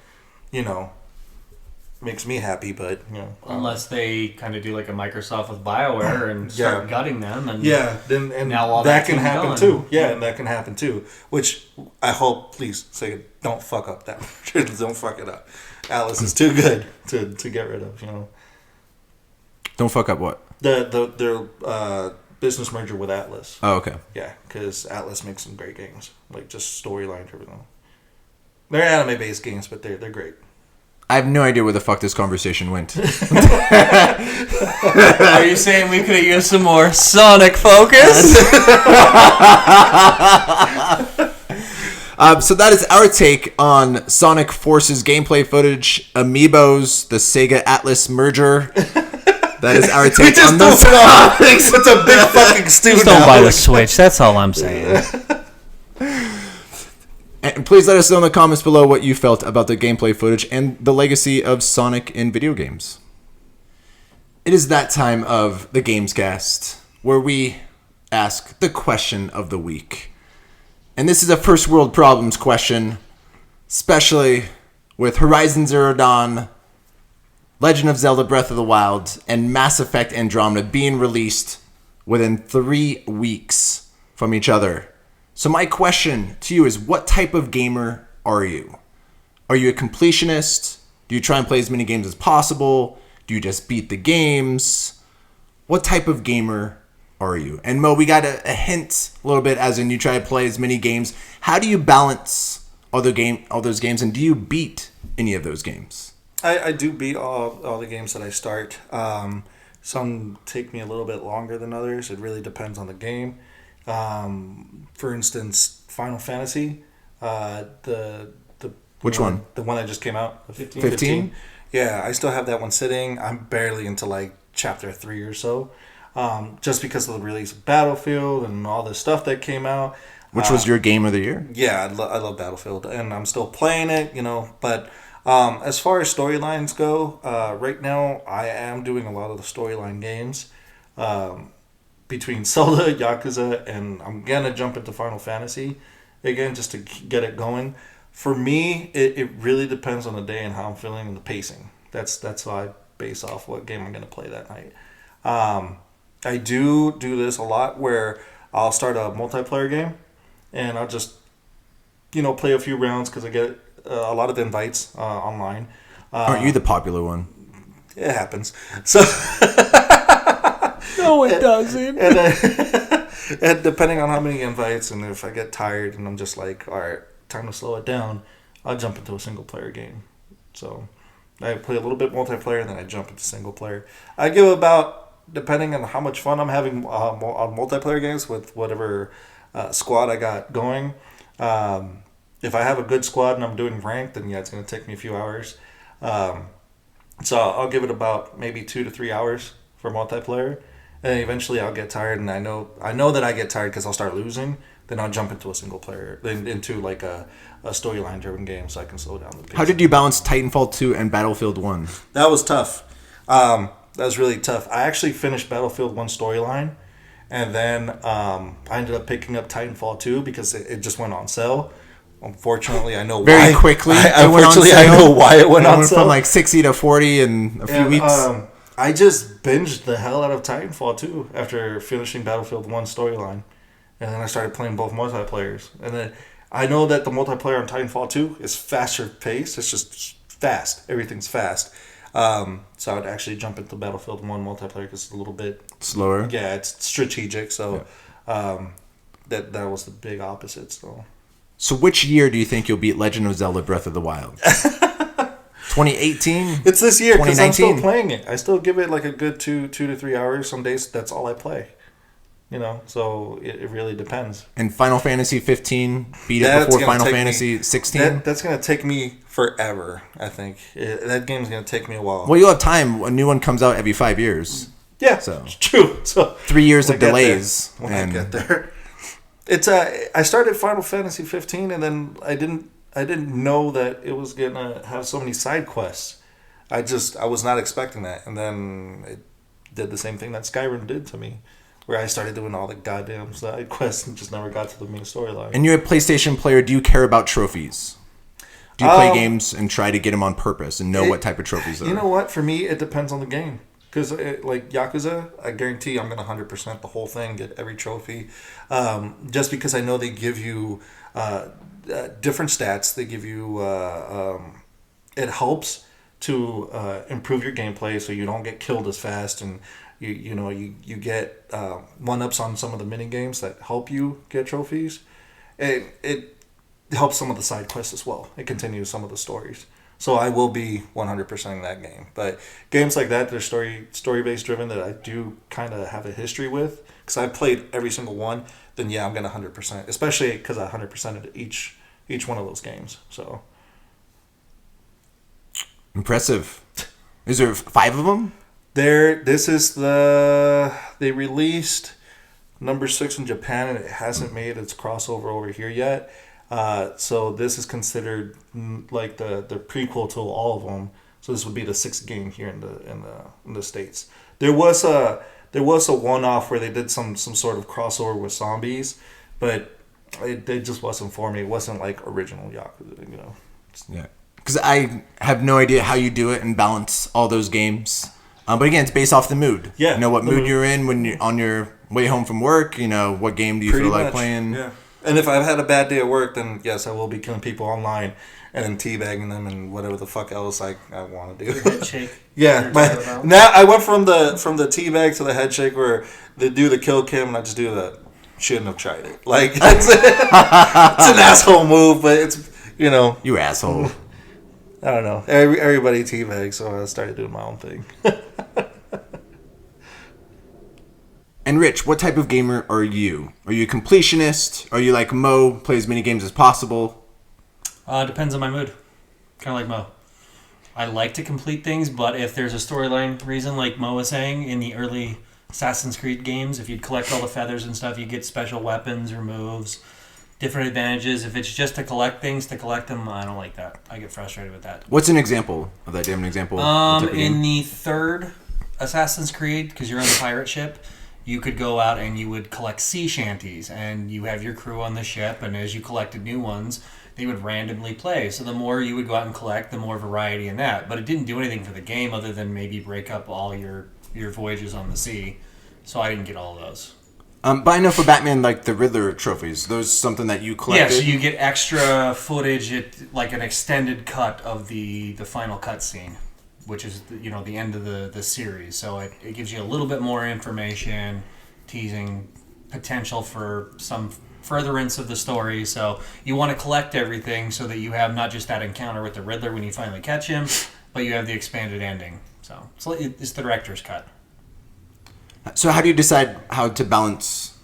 makes me happy. But unless they kind of do like a Microsoft with BioWare and start gutting them, and then now all that can happen too. Yeah, and that can happen too. Which I hope, please, Sega, don't fuck up that. Don't fuck it up. Atlas is too good to get rid of. Don't fuck up what? Their business merger with Atlas. Oh, okay. Yeah, because Atlas makes some great games, like just storyline driven. They're anime based games, but they're great. I have no idea where the fuck this conversation went. Are you saying we could have used some more Sonic focus? So that is our take on Sonic Forces gameplay footage, Amiibos, the Sega Atlas merger. That is our take on those topics. It's a big fucking stew. Just don't buy the Switch. That's all I'm saying. And please let us know in the comments below what you felt about the gameplay footage and the legacy of Sonic in video games. It is that time of the Gamescast where we ask the question of the week. And this is a first world problems question, especially with Horizon Zero Dawn, Legend of Zelda Breath of the Wild, and Mass Effect Andromeda being released within 3 weeks from each other. So my question to you is, what type of gamer are you? Are you a completionist? Do you try and play as many games as possible? Do you just beat the games? What type of gamer are you? And Mo, we got a hint a little bit, as in you try to play as many games. How do you balance all those games, and do you beat any of those games? I do beat all the games that I start. Some take me a little bit longer than others. It really depends on the game. For instance, Final Fantasy, which one? The one that just came out. 15? Yeah, I still have that one sitting. I'm barely into like chapter 3 or so. Just because of the release of Battlefield and all the stuff that came out. Which was your game of the year? Yeah, I love Battlefield, and I'm still playing it, but as far as storylines go, right now I am doing a lot of the storyline games between Zelda, Yakuza, and I'm going to jump into Final Fantasy again just to get it going. For me, it really depends on the day and how I'm feeling and the pacing. That's how I base off what game I'm going to play that night. I do this a lot where I'll start a multiplayer game and I'll just play a few rounds because I get a lot of invites online. Aren't you the popular one? It happens. So no, it doesn't. And depending on how many invites, and if I get tired and I'm just like, all right, time to slow it down, I'll jump into a single player game. So I play a little bit multiplayer, and then I jump into single player. I give about, depending on how much fun I'm having on multiplayer games with whatever squad I got going. If I have a good squad and I'm doing ranked, then it's going to take me a few hours. So I'll give it about maybe 2 to 3 hours for multiplayer, and eventually I'll get tired. And I know that I get tired because I'll start losing. Then I'll jump into a single player, into like a storyline driven game, so I can slow down the pace. How did you balance Titanfall 2 and Battlefield 1? That was tough. That was really tough. I actually finished Battlefield 1 storyline, and then I ended up picking up Titanfall 2 because it just went on sale. Unfortunately, I know Very why. quickly. Unfortunately, I know why it went It on went sale. from like 60 to 40 in a few weeks. I just binged the hell out of Titanfall 2 after finishing Battlefield 1 storyline. And then I started playing both multiplayers. And then I know that the multiplayer on Titanfall 2 is faster paced. It's just fast. Everything's fast. So I would actually jump into Battlefield 1 multiplayer because it's a little bit Slower. Yeah, it's strategic. So that was the big opposite. So which year do you think you'll beat Legend of Zelda Breath of the Wild? 2018? It's this year because I'm still 2019? playing it. I still give it like a good 2 to 3 hours. Some days that's all I play. So it really depends. And Final Fantasy 15, beat it That's before gonna Final take me- Fantasy 16? That's going to take me forever, I think. That game's going to take me a while. Well, you'll have time. A new one comes out every 5 years. Yeah, So. it's true. So 3 years when of I get there- delays. When and I get there. It's I started Final Fantasy 15 and then I didn't know that it was going to have so many side quests. I was not expecting that. And then it did the same thing that Skyrim did to me, where I started doing all the goddamn side quests and just never got to the main storyline. And you're a PlayStation player. Do you care about trophies? Do you play games and try to get them on purpose and know what type of trophies there are? You know what? For me, it depends on the game. Because, like, Yakuza, I guarantee I'm going to 100% the whole thing, get every trophy. Just because I know they give you different stats. They give you... it helps to improve your gameplay so you don't get killed as fast. And, you get one-ups on some of the mini-games that help you get trophies. It helps some of the side quests as well. It continues some of the stories. So I will be 100% in that game. But games like that, they're story-based driven that I do kind of have a history with. Because I've played every single one. Then yeah, I'm going to 100%. Especially because I 100%ed each one of those games. So Impressive. Is there 5 of them? they released number 6 in Japan and it hasn't made its crossover over here yet. So this is considered like the prequel to all of them. So this would be the 6th game here in the States. There was a one-off where they did some sort of crossover with zombies, but it just wasn't for me. It wasn't like original Yakuza, Yeah. Because I have no idea how you do it and balance all those games. But again, it's based off the mood. Yeah, You know what the mood mood. you're in when you're on your way home from work. What game do you Pretty feel like much, playing. yeah. And if I've had a bad day at work, then yes, I will be killing people online and then teabagging them and whatever the fuck else I want to do. Head shake. Yeah, You're but talking about? now I went from the teabag to the head shake where they do the kill cam and I just do the shouldn't have tried it. Like it's an asshole move, but it's You asshole. I don't know. Everybody teabags, so I started doing my own thing. And Rich, what type of gamer are you? Are you a completionist? Are you like Mo, play as many games as possible? Depends on my mood. Kind of like Mo. I like to complete things, but if there's a storyline reason, like Mo was saying, in the early Assassin's Creed games, if you'd collect all the feathers and stuff, you get special weapons or moves, different advantages. If it's just to collect things, to collect them, I don't like that. I get frustrated with that. What's an example of that? Do you have an example? What type of game? In the 3rd Assassin's Creed, because you're on the pirate ship, you could go out and you would collect sea shanties, and you have your crew on the ship, and as you collected new ones, they would randomly play. So the more you would go out and collect, the more variety in that. But it didn't do anything for the game other than maybe break up all your voyages on the sea. So I didn't get all of those. But I know for Batman, like the Riddler trophies, those something that you Yeah, collected. so you get extra footage, like an extended cut of the final cutscene, which is the end of the series. So it gives you a little bit more information, teasing potential for some furtherance of the story. So you want to collect everything so that you have not just that encounter with the Riddler when you finally catch him, but you have the expanded ending. So it's the director's cut. So how do you decide how to balance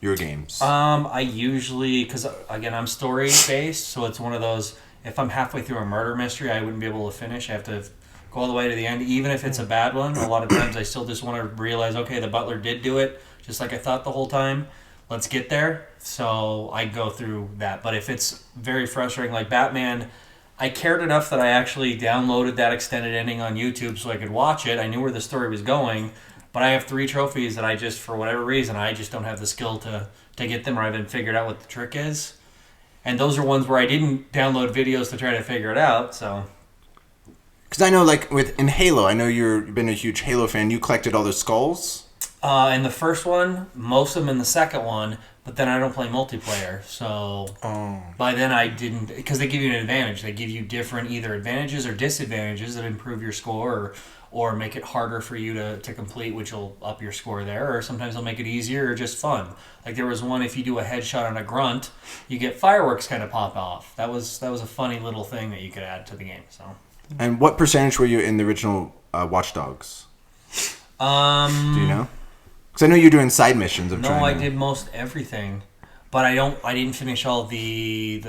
your games? I usually, because again, I'm story based, so it's one of those. If I'm halfway through a murder mystery, I wouldn't be able to finish. I have to go all the way to the end, even if it's a bad one. A lot of times, I still just want to realize, okay, the butler did do it, just like I thought the whole time. Let's get there. So I go through that. But if it's very frustrating, like Batman, I cared enough that I actually downloaded that extended ending on YouTube so I could watch it. I knew where the story was going. But I have 3 trophies that I just, for whatever reason, I just don't have the skill to get them, or I haven't figured out what the trick is. And those are ones where I didn't download videos to try to figure it out. So, because I know, like in Halo, I know you've been a huge Halo fan. You collected all the skulls. in the first one, most of them in the second one, but then I don't play multiplayer. So by then I didn't, because they give you an advantage. They give you different either advantages or disadvantages that improve your score or make it harder for you to complete, which will up your score there, or sometimes they'll make it easier or just fun. Like there was one, if you do a headshot on a grunt, you get fireworks kind of pop off. That was a funny little thing that you could add to the game. So. And what percentage were you in the original Watch Dogs? Do you know? Because I know you're doing side missions. I did most everything, but I didn't finish all the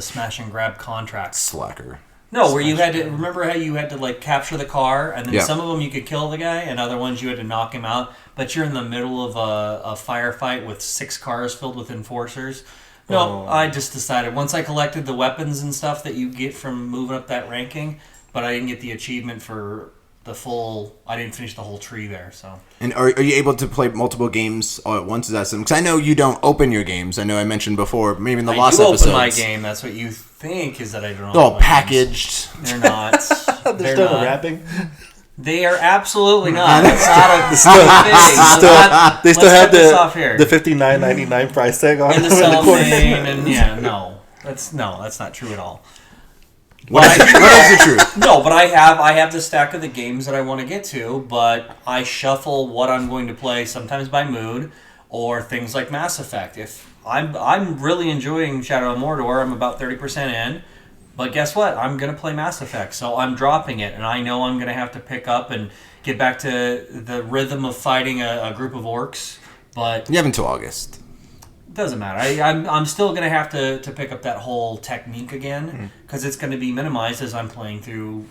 smash and grab contracts. Slacker. No, where you had to remember how you had to like capture the car, and then Yeah. some of them you could kill the guy, and other ones you had to knock him out. But you're in the middle of a firefight with 6 cars filled with enforcers. No, I just decided once I collected the weapons and stuff that you get from moving up that ranking, but I didn't get the achievement for the full. I didn't finish the whole tree there. So. And are you able to play multiple games all at once? Is that something? Because I know you don't open your games. I know I mentioned before, maybe in the last episode. I open my game. That's what you think is that I don't. They're all packaged. Games. They're not. They're still wrapping. They are absolutely not. That's not a thing. They still have the $59.99 price tag on in the cellophane, and no, that's not true at all. What is the truth? No, but I have the stack of the games that I want to get to, but I shuffle what I'm going to play sometimes by mood, or things like Mass Effect. If I'm really enjoying Shadow of Mordor, I'm about 30% in. But guess what? I'm going to play Mass Effect, so I'm dropping it, and I know I'm going to have to pick up and get back to the rhythm of fighting a group of orcs. But You have until August. it doesn't matter. I'm still going to have to pick up that whole technique again, because it's going to be minimized as I'm playing through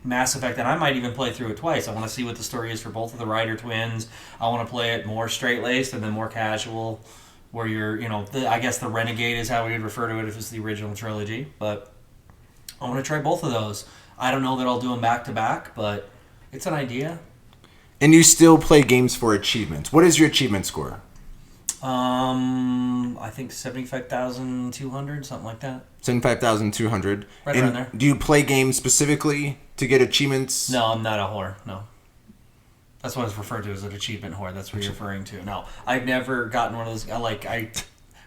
Mass Effect, and I might even play through it twice. I want to see what the story is for both of the Ryder twins. I want to play it more straight-laced and then more casual, where you're, I guess the Renegade is how we would refer to it if it's the original trilogy, but I want to try both of those. I don't know that I'll do them back to back, but it's an idea. And you still play games for achievements. What is your achievement score? I think 75,200, something like that. 75,200. Right around there. Do you play games specifically to get achievements? No, I'm not a whore. No. That's what it's referred to as an achievement whore. That's what you're referring to. No, I've never gotten one of those.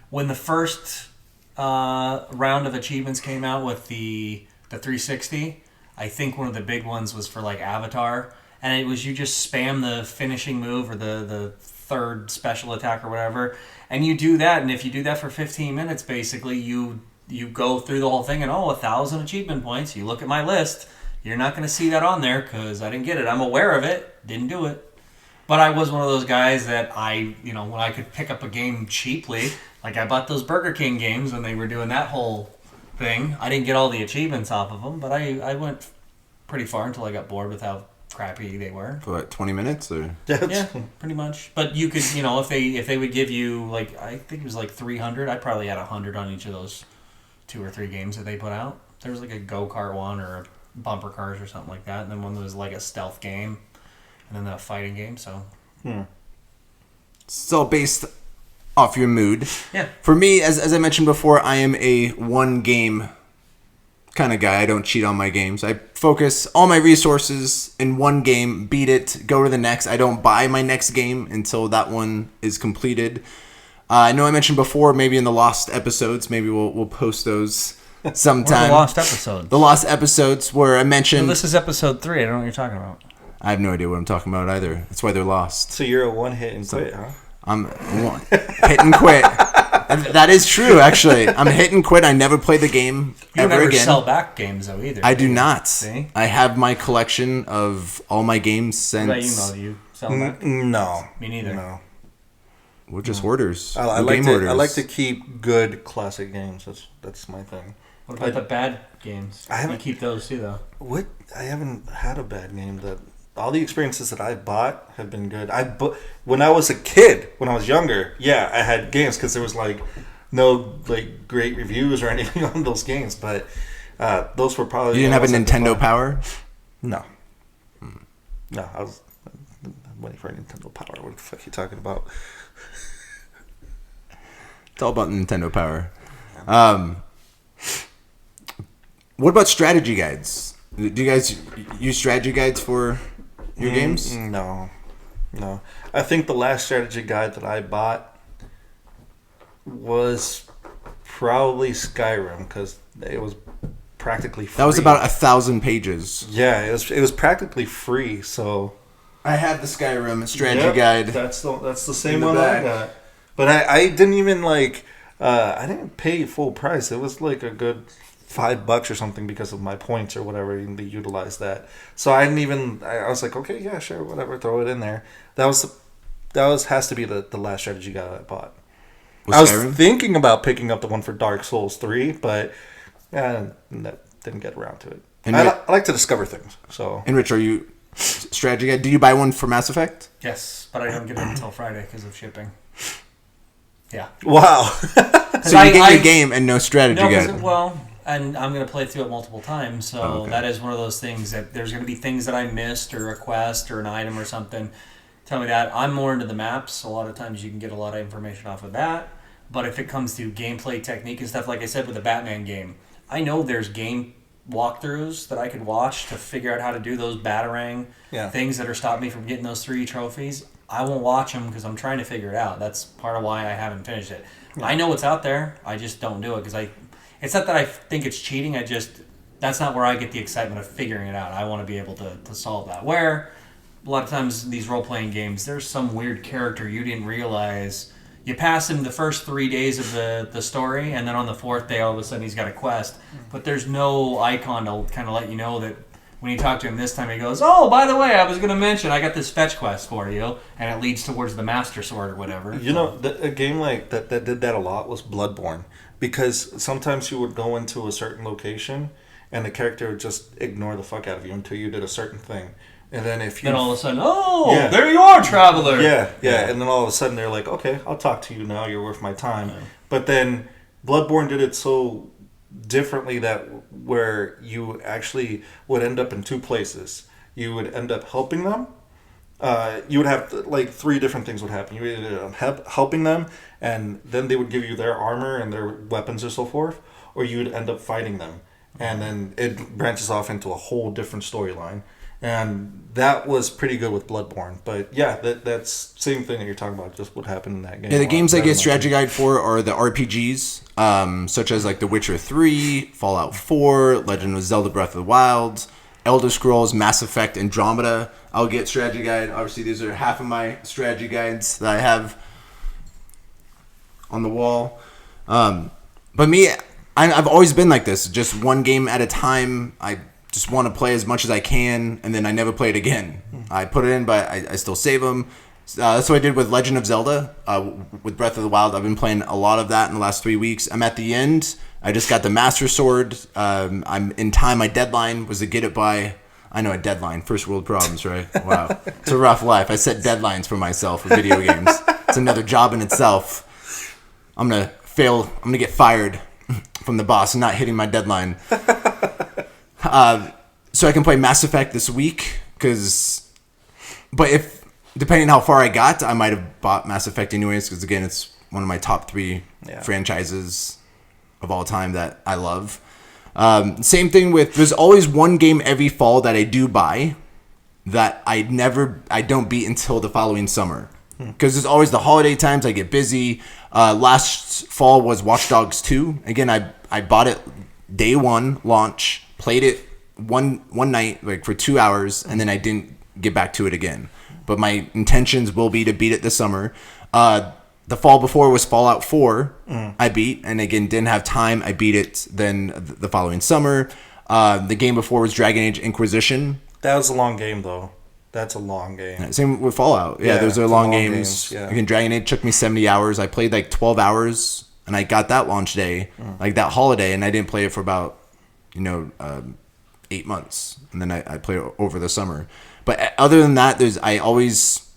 When the first round of achievements came out with the 360, I think one of the big ones was for like Avatar, and it was you just spam the finishing move or the third special attack or whatever, and you do that, and if you do that for 15 minutes, basically you go through the whole thing, and 1,000 achievement points. You look at my list, you're not going to see that on there because I didn't get it. I'm aware of it, didn't do it. But I was one of those guys that when I could pick up a game cheaply, like I bought those Burger King games when they were doing that whole thing. I didn't get all the achievements off of them, but I went pretty far until I got bored with how crappy they were. For like 20 minutes? Or? Yeah, pretty much. But you could, if they would give you, like, I think it was like 300, I probably had 100 on each of those 2 or 3 games that they put out. There was like a go-kart one or a bumper cars or something like that, and then one was like a stealth game, and then a fighting game, so... It's all based off your mood. Yeah. For me, as I mentioned before, I am a one-game kind of guy. I don't cheat on my games. I focus all my resources in one game, beat it, go to the next. I don't buy my next game until that one is completed. I know I mentioned before, maybe in the lost episodes, maybe we'll post those sometime. The lost episodes. The lost episodes where I mentioned... No, this is episode 3. I don't know what you're talking about. I have no idea what I'm talking about either. That's why they're lost. So you're a one-hit and quit, huh? I'm hit and quit. That is true, actually. I'm hit and quit. I never play the game ever never again. sell back games, though, either. I do not. See? I have my collection of all my games since... What about you, Mo? Do you sell back? No. Me neither. No. We're just hoarders. I We're game hoarders. I like to keep good classic games. That's my thing. What about the bad games? You keep those, too, though. What? I haven't had a bad game that... All the experiences that I bought have been good. When I was a kid, when I was younger, yeah, I had games because there was no great reviews or anything on those games. But those were probably... You didn't have a Nintendo Power? No. No, I was waiting for a Nintendo Power. What the fuck are you talking about? It's all about Nintendo Power. What about strategy guides? Do you guys use strategy guides for your games? No. I think the last strategy guide that I bought was probably Skyrim because it was practically free. That was about 1,000 pages. Yeah, it was practically free. So I had the Skyrim strategy guide. That's the same one I got. But I didn't even I didn't pay full price. It was like a good $5 or something because of my points or whatever, and they utilized that. So I didn't even. I was like, okay, yeah, sure, whatever, throw it in there. That has to be the last strategy guide I bought. I was thinking about picking up the one for Dark Souls 3, but didn't get around to it. And I like to discover things. So. And Rich, are you strategy guide? Did you buy one for Mass Effect? Yes, but I don't get it until Friday because of shipping. Yeah. Wow. So you get your game and no strategy guide. Well, and I'm going to play through it multiple times, so that is one of those things that there's going to be things that I missed or a quest or an item or something. Tell me that. I'm more into the maps. A lot of times you can get a lot of information off of that. But if it comes to gameplay technique and stuff, like I said with the Batman game, I know there's game walkthroughs that I could watch to figure out how to do those Batarang things that are stopping me from getting those 3 trophies. I won't watch them because I'm trying to figure it out. That's part of why I haven't finished it. Yeah. I know it's out there. I just don't do it because it's not that I think it's cheating. That's not where I get the excitement of figuring it out. I want to be able to solve that. Where a lot of times these role-playing games, there's some weird character you didn't realize. You pass him the first 3 days of the story, and then on the 4th day, all of a sudden he's got a quest. But there's no icon to kind of let you know that when you talk to him this time, he goes, oh, by the way, I was going to mention, I got this fetch quest for you, and it leads towards the Master Sword or whatever. You know, a game like that did that a lot was Bloodborne, because sometimes you would go into a certain location, and the character would just ignore the fuck out of you until you did a certain thing. And then then all of a sudden, there you are, traveler. Yeah. And then all of a sudden they're like, okay, I'll talk to you now. You're worth my time. Yeah. But then Bloodborne did it so differently that where you actually would end up in 2 places. You would end up helping them. You would have 3 different things would happen. You would end up helping them, and then they would give you their armor and their weapons and so forth, or you would end up fighting them. And then it branches off into a whole different storyline. And that was pretty good with Bloodborne. But yeah, that's same thing that you're talking about, just what happened in that game. Yeah, the games I get strategy guide for are the RPGs, such as like The Witcher 3, Fallout 4, Legend of Zelda Breath of the Wild, Elder Scrolls, Mass Effect, Andromeda. I'll get strategy guide. Obviously, these are half of my strategy guides that I have on the wall. But me, I've always been like this, just one game at a time. I just want to play as much as I can, and then I never play it again. I put it in, but I still save them. That's what I did with Legend of Zelda, with Breath of the Wild. I've been playing a lot of that in the last 3 weeks. I'm at the end. I just got the Master Sword. I'm in time. My deadline was to get it by... I know a deadline. First world problems, right? Wow. It's a rough life. I set deadlines for myself with video games. It's another job in itself. I'm going to fail. I'm going to get fired from the boss and not hitting my deadline. So I can play Mass Effect this week, but depending on how far I got, I might have bought Mass Effect anyways, because again, it's one of my top 3 franchises of all time that I love. Same thing there's always one game every fall that I do buy that I don't beat until the following summer. Because there's always the holiday times, I get busy. Last fall was Watch Dogs 2. Again, I bought it day 1 launch, played it one night for 2 hours, and then I didn't get back to it again. But my intentions will be to beat it this summer. The fall before was Fallout 4. I beat, and again didn't have time. I beat it then the following summer. The game before was Dragon Age Inquisition. That was a long game though. That's a long game. Yeah, same with Fallout. Yeah, those are long games. Yeah. Again, Dragon Age took me 70 hours. I played 12 hours, and I got that launch day, that holiday, and I didn't play it for about 8 months, and then I play it over the summer. But other than that, I always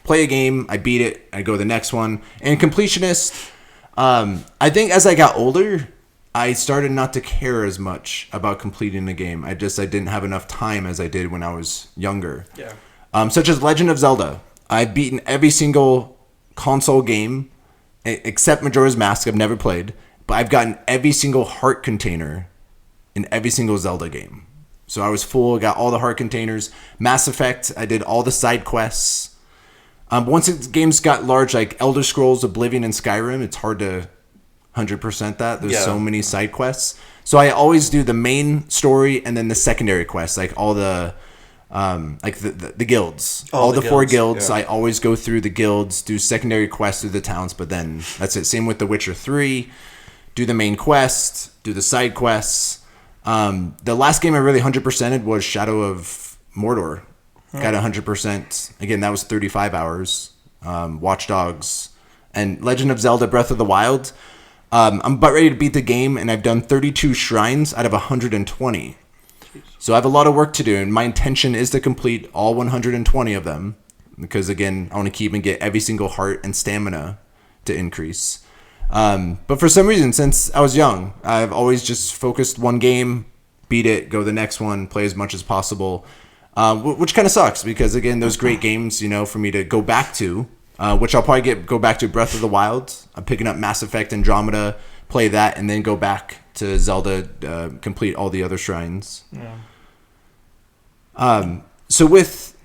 play a game, I beat it, I go to the next one. And completionist, I think as I got older, I started not to care as much about completing the game. I didn't have enough time as I did when I was younger. Yeah. Such as Legend of Zelda. I've beaten every single console game except Majora's Mask. I've never played, but I've gotten every single heart container in every single Zelda game. So I was full, got all the heart containers. Mass Effect, I did all the side quests. Once the games got large, like Elder Scrolls, Oblivion, and Skyrim, it's hard to 100% that. There's so many side quests. So I always do the main story and then the secondary quests, like all the the guilds. All the 4 guilds. Yeah. I always go through the guilds, do secondary quests through the towns, but then that's it. Same with The Witcher 3. Do the main quest, do the side quests. The last game I really 100%ed was Shadow of Mordor. Got 100%. Again, that was 35 hours. Watch Dogs. And Legend of Zelda Breath of the Wild. I'm about ready to beat the game, and I've done 32 shrines out of 120. So I have a lot of work to do, and my intention is to complete all 120 of them. Because, again, I want to keep and get every single heart and stamina to increase. But for some reason, since I was young, I've always just focused one game, beat it, go to the next one, play as much as possible, which kind of sucks because, again, those great games, for me to go back to, which I'll probably go back to Breath of the Wild. I'm picking up Mass Effect Andromeda, play that, and then go back to Zelda, complete all the other shrines. Yeah. So with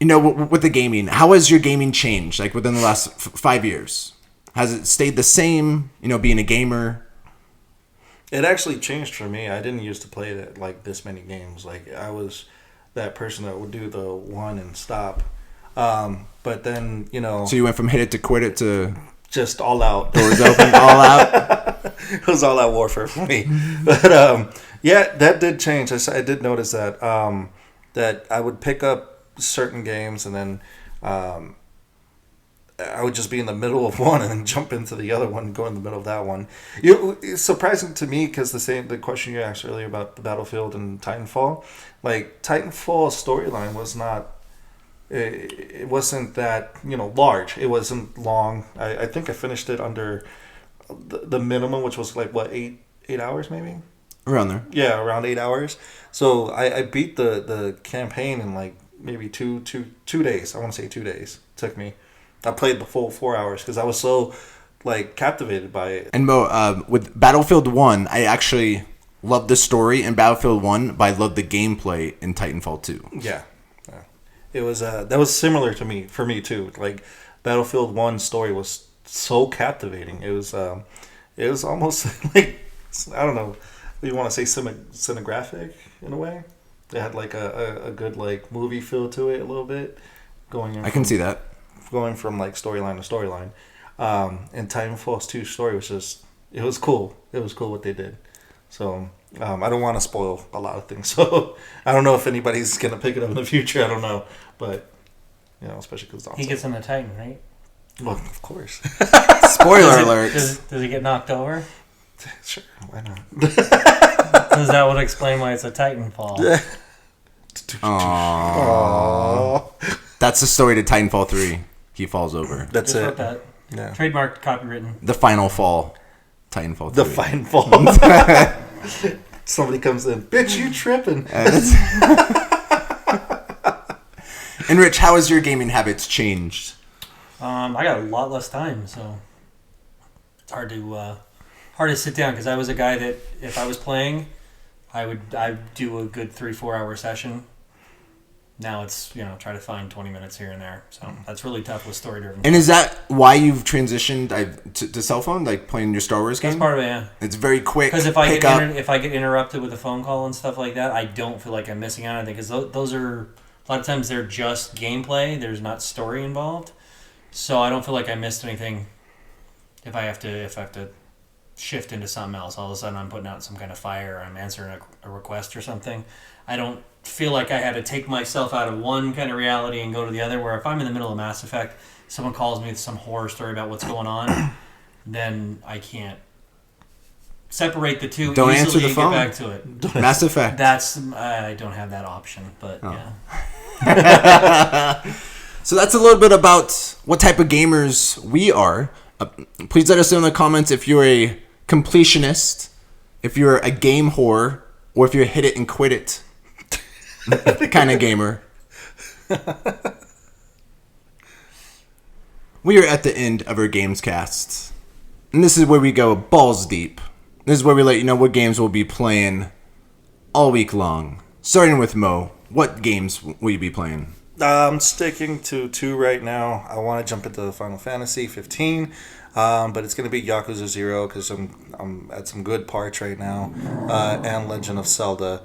the gaming, how has your gaming changed, like within the last 5 years? Has it stayed the same, being a gamer? It actually changed for me. I didn't used to play this many games. Like, I was that person that would do the one and stop. But then, So you went from hit it to quit it to... Just all out. Doors open, all out? It was all out warfare for me. But, yeah, that did change. I did notice that. That I would pick up certain games and then... I would just be in the middle of one and then jump into the other one and go in the middle of that one. It's surprising to me because the question you asked earlier about the Battlefield and Titanfall, like Titanfall's storyline was not, it wasn't that large. It wasn't long. I think I finished it under the minimum, which was like what 8 hours maybe. Around there. Yeah, around 8 hours. So I beat the campaign in like maybe two days. I want to say 2 days. It took me. I played the full 4 hours because I was so captivated by it. And Mo, with Battlefield 1, I actually loved the story in Battlefield 1, but I loved the gameplay in Titanfall 2. Yeah. It was that was similar to me for me too. Like Battlefield 1 story was so captivating. It was almost like, I don't know, you want to say cinematographic in a way. It had like a good movie feel to it a little bit. I can see that. Going from storyline to storyline. And Titanfall 2's story was just, it was cool. It was cool what they did. So I don't want to spoil a lot of things. So I don't know if anybody's going to pick it up in the future. I don't know. But, especially because he gets on the Titan, right? Well, of course. Spoiler alert. Does he get knocked over? Sure, why not? Because that would explain why it's a Titanfall. Aww. That's the story to Titanfall 3. He falls over. That's Just it. wrote that. Yeah. Trademarked, copywritten. The final fall. Titanfall 3. The final fall. Somebody comes in. Bitch, you tripping. And Rich, how has your gaming habits changed? I got a lot less time, so it's hard to sit down because I was a guy that if I was playing, I'd do a good 3-4 hour session. Now it's, try to find 20 minutes here and there. So that's really tough with story-driven. And is that why you've transitioned to cell phone, like playing your Star Wars game? That's part of it, yeah. It's very quick. Because if I get interrupted with a phone call and stuff like that, I don't feel like I'm missing out on anything. Because those are, a lot of times they're just gameplay. There's not story involved. So I don't feel like I missed anything if I have to shift into something else. All of a sudden I'm putting out some kind of fire or I'm answering a request or something. I don't feel like I had to take myself out of one kind of reality and go to the other, where if I'm in the middle of Mass Effect, someone calls me with some horror story about what's going on, then I can't separate the two. Don't easily answer the and phone. Get back to it. Mass Effect. I don't have that option, but yeah. So that's a little bit about what type of gamers we are. Please let us know in the comments if you're a completionist, if you're a game whore, or if you're a hit it and quit it kind of gamer. We are at the end of our Gamescast. And this is where we go balls deep. This is where we let you know what games we'll be playing all week long. Starting with Mo, what games will you be playing? I'm sticking to 2 right now. I want to jump into Final Fantasy 15, but it's going to be Yakuza 0 because I'm at some good parts right now, and Legend of Zelda.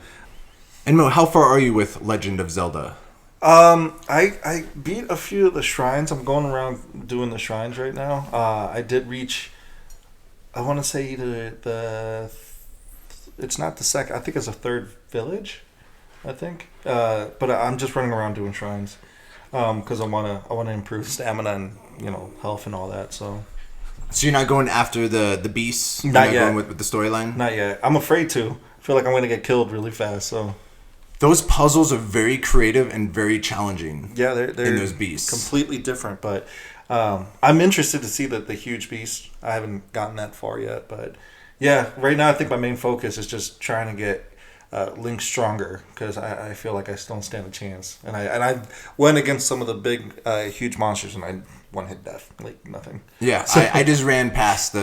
And Mo, how far are you with Legend of Zelda? I beat a few of the shrines. I'm going around doing the shrines right now. I did reach, I want to say either it's not the second, I think it's a third village, I think. But I'm just running around doing shrines, because I wanna improve stamina and health and all that. So you're not going after the beasts? You're not yet. Going with the storyline? Not yet. I'm afraid to. I feel like I'm gonna get killed really fast. So. Those puzzles are very creative and very challenging. Yeah, they're in those beasts. Completely different, but I'm interested to see the huge beast. I haven't gotten that far yet, but yeah, right now I think my main focus is just trying to get Link stronger because I feel like I still don't stand a chance. And I went against some of the big, huge monsters and I one hit death, like nothing. Yeah, so, I just ran past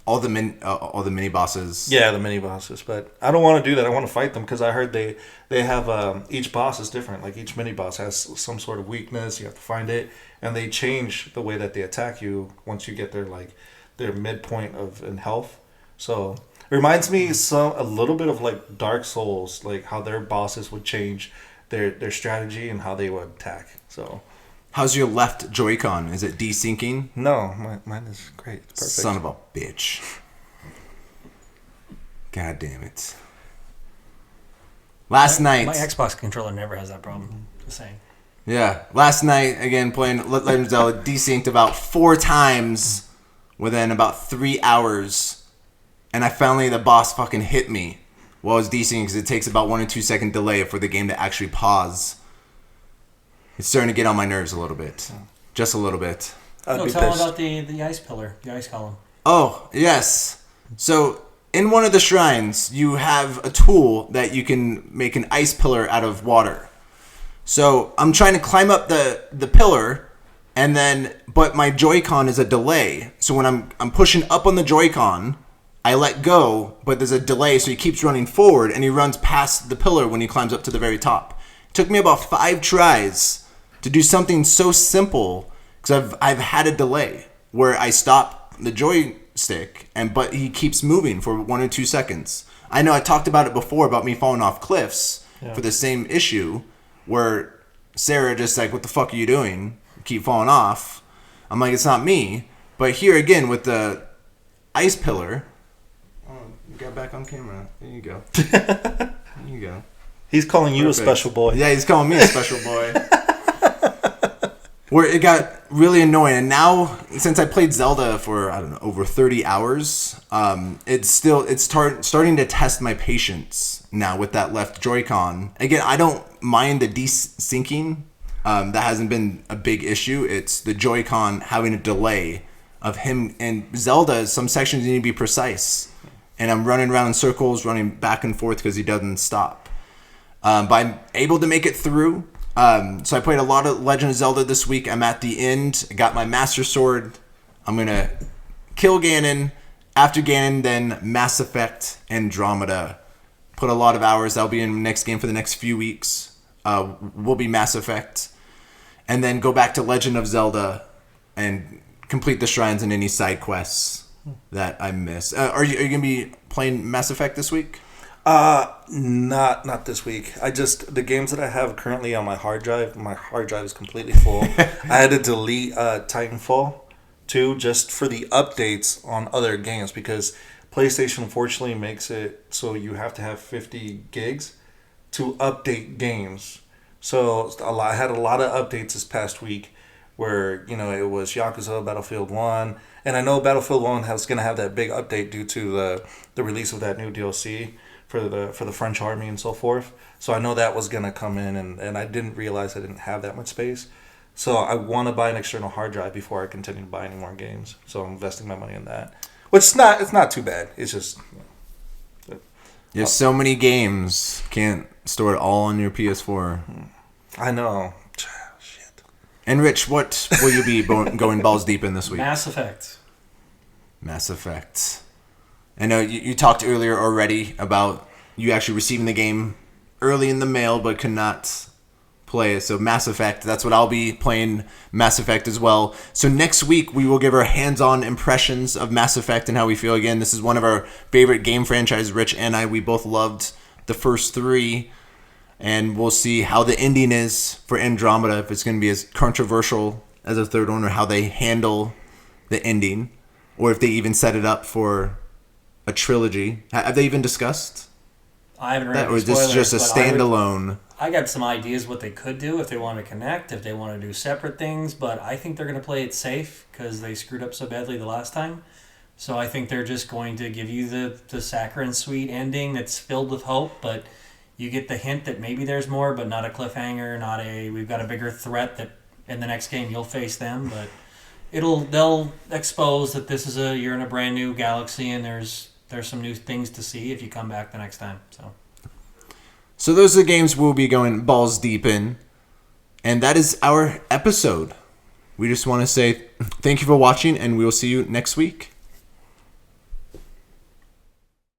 all the mini bosses. Yeah, the mini bosses, but I don't want to do that. I want to fight them because I heard they have each boss is different. Like each mini boss has some sort of weakness. You have to find it, and they change the way that they attack you once you get their midpoint in health. So it reminds me a little bit of like Dark Souls, like how their bosses would change their strategy and how they would attack. So. How's your left Joy-Con? Is it desyncing? No, mine is great. It's perfect. Son of a bitch. God damn it. Last night... My Xbox controller never has that problem. Just saying. Yeah. Last night, again, playing Legend of Zelda, desynced about 4 times within about 3 hours. And finally, the boss fucking hit me while I was desyncing because it takes about 1 or 2 second delay for the game to actually pause. It's starting to get on my nerves a little bit. Just a little bit. Tell them about the ice pillar, the ice column. Oh, yes. So, in one of the shrines, you have a tool that you can make an ice pillar out of water. So, I'm trying to climb up the pillar, but my Joy-Con is a delay. So, when I'm pushing up on the Joy-Con, I let go, but there's a delay, so he keeps running forward, and he runs past the pillar when he climbs up to the very top. It took me about 5 tries to do something so simple because I've had a delay where I stop the joystick but he keeps moving for 1 or 2 seconds. I know I talked about it before about me falling off cliffs for the same issue where Sarah just like, what the fuck are you doing? Keep falling off. I'm like, it's not me. But here again with the ice pillar. Oh, you got back on camera. There you go. There you go. He's calling you a special boy. Yeah, he's calling me a special boy. Where it got really annoying. And now, since I played Zelda for, I don't know, over 30 hours, it's starting to test my patience now with that left Joy-Con. Again, I don't mind the desyncing. That hasn't been a big issue. It's the Joy-Con having a delay of him. And Zelda, some sections need to be precise. And I'm running around in circles, running back and forth because he doesn't stop. But I'm able to make it through. So I played a lot of Legend of Zelda this week. I'm at the end. I got my Master Sword. I'm going to kill Ganon. After Ganon, then Mass Effect Andromeda. Put a lot of hours. That'll be in the next game for the next few weeks. Will be Mass Effect. And then go back to Legend of Zelda and complete the shrines and any side quests that I miss. Are you going to be playing Mass Effect this week? Not this week. The games that I have currently on my hard drive is completely full. I had to delete Titanfall 2 just for the updates on other games because PlayStation unfortunately makes it so you have to have 50 gigs to update games. So I had a lot of updates this past week where, it was Yakuza, Battlefield 1, and I know Battlefield 1 is going to have that big update due to the release of that new DLC for the French army and so forth. So I know that was going to come in, and I didn't realize I didn't have that much space. So I want to buy an external hard drive before I continue to buy any more games. So I'm investing my money in that. Which it's not too bad. It's just... You have so many games. Can't store it all on your PS4. I know. Shit. And Rich, what will you be going balls deep in this week? Mass Effect. Mass Effect. I know you talked earlier already about you actually receiving the game early in the mail but could not play it. So Mass Effect, that's what I'll be playing, Mass Effect as well. So next week we will give our hands-on impressions of Mass Effect and how we feel. Again, this is one of our favorite game franchises. Rich and I, we both loved the first 3, and we'll see how the ending is for Andromeda, if it's going to be as controversial as a third one, or how they handle the ending, or if they even set it up for a trilogy. Have they even discussed I haven't read that, the or is this spoilers, just a but standalone? I got some ideas what they could do if they want to connect, if they want to do separate things, but I think they're going to play it safe because they screwed up so badly the last time. So I think they're just going to give you the saccharine sweet ending that's filled with hope, but you get the hint that maybe there's more, but not a cliffhanger, not a we've got a bigger threat that in the next game you'll face them, but they'll expose that this is you're in a brand new galaxy and there's some new things to see if you come back the next time. So those are the games we'll be going balls deep in. And that is our episode. We just want to say thank you for watching, and we will see you next week.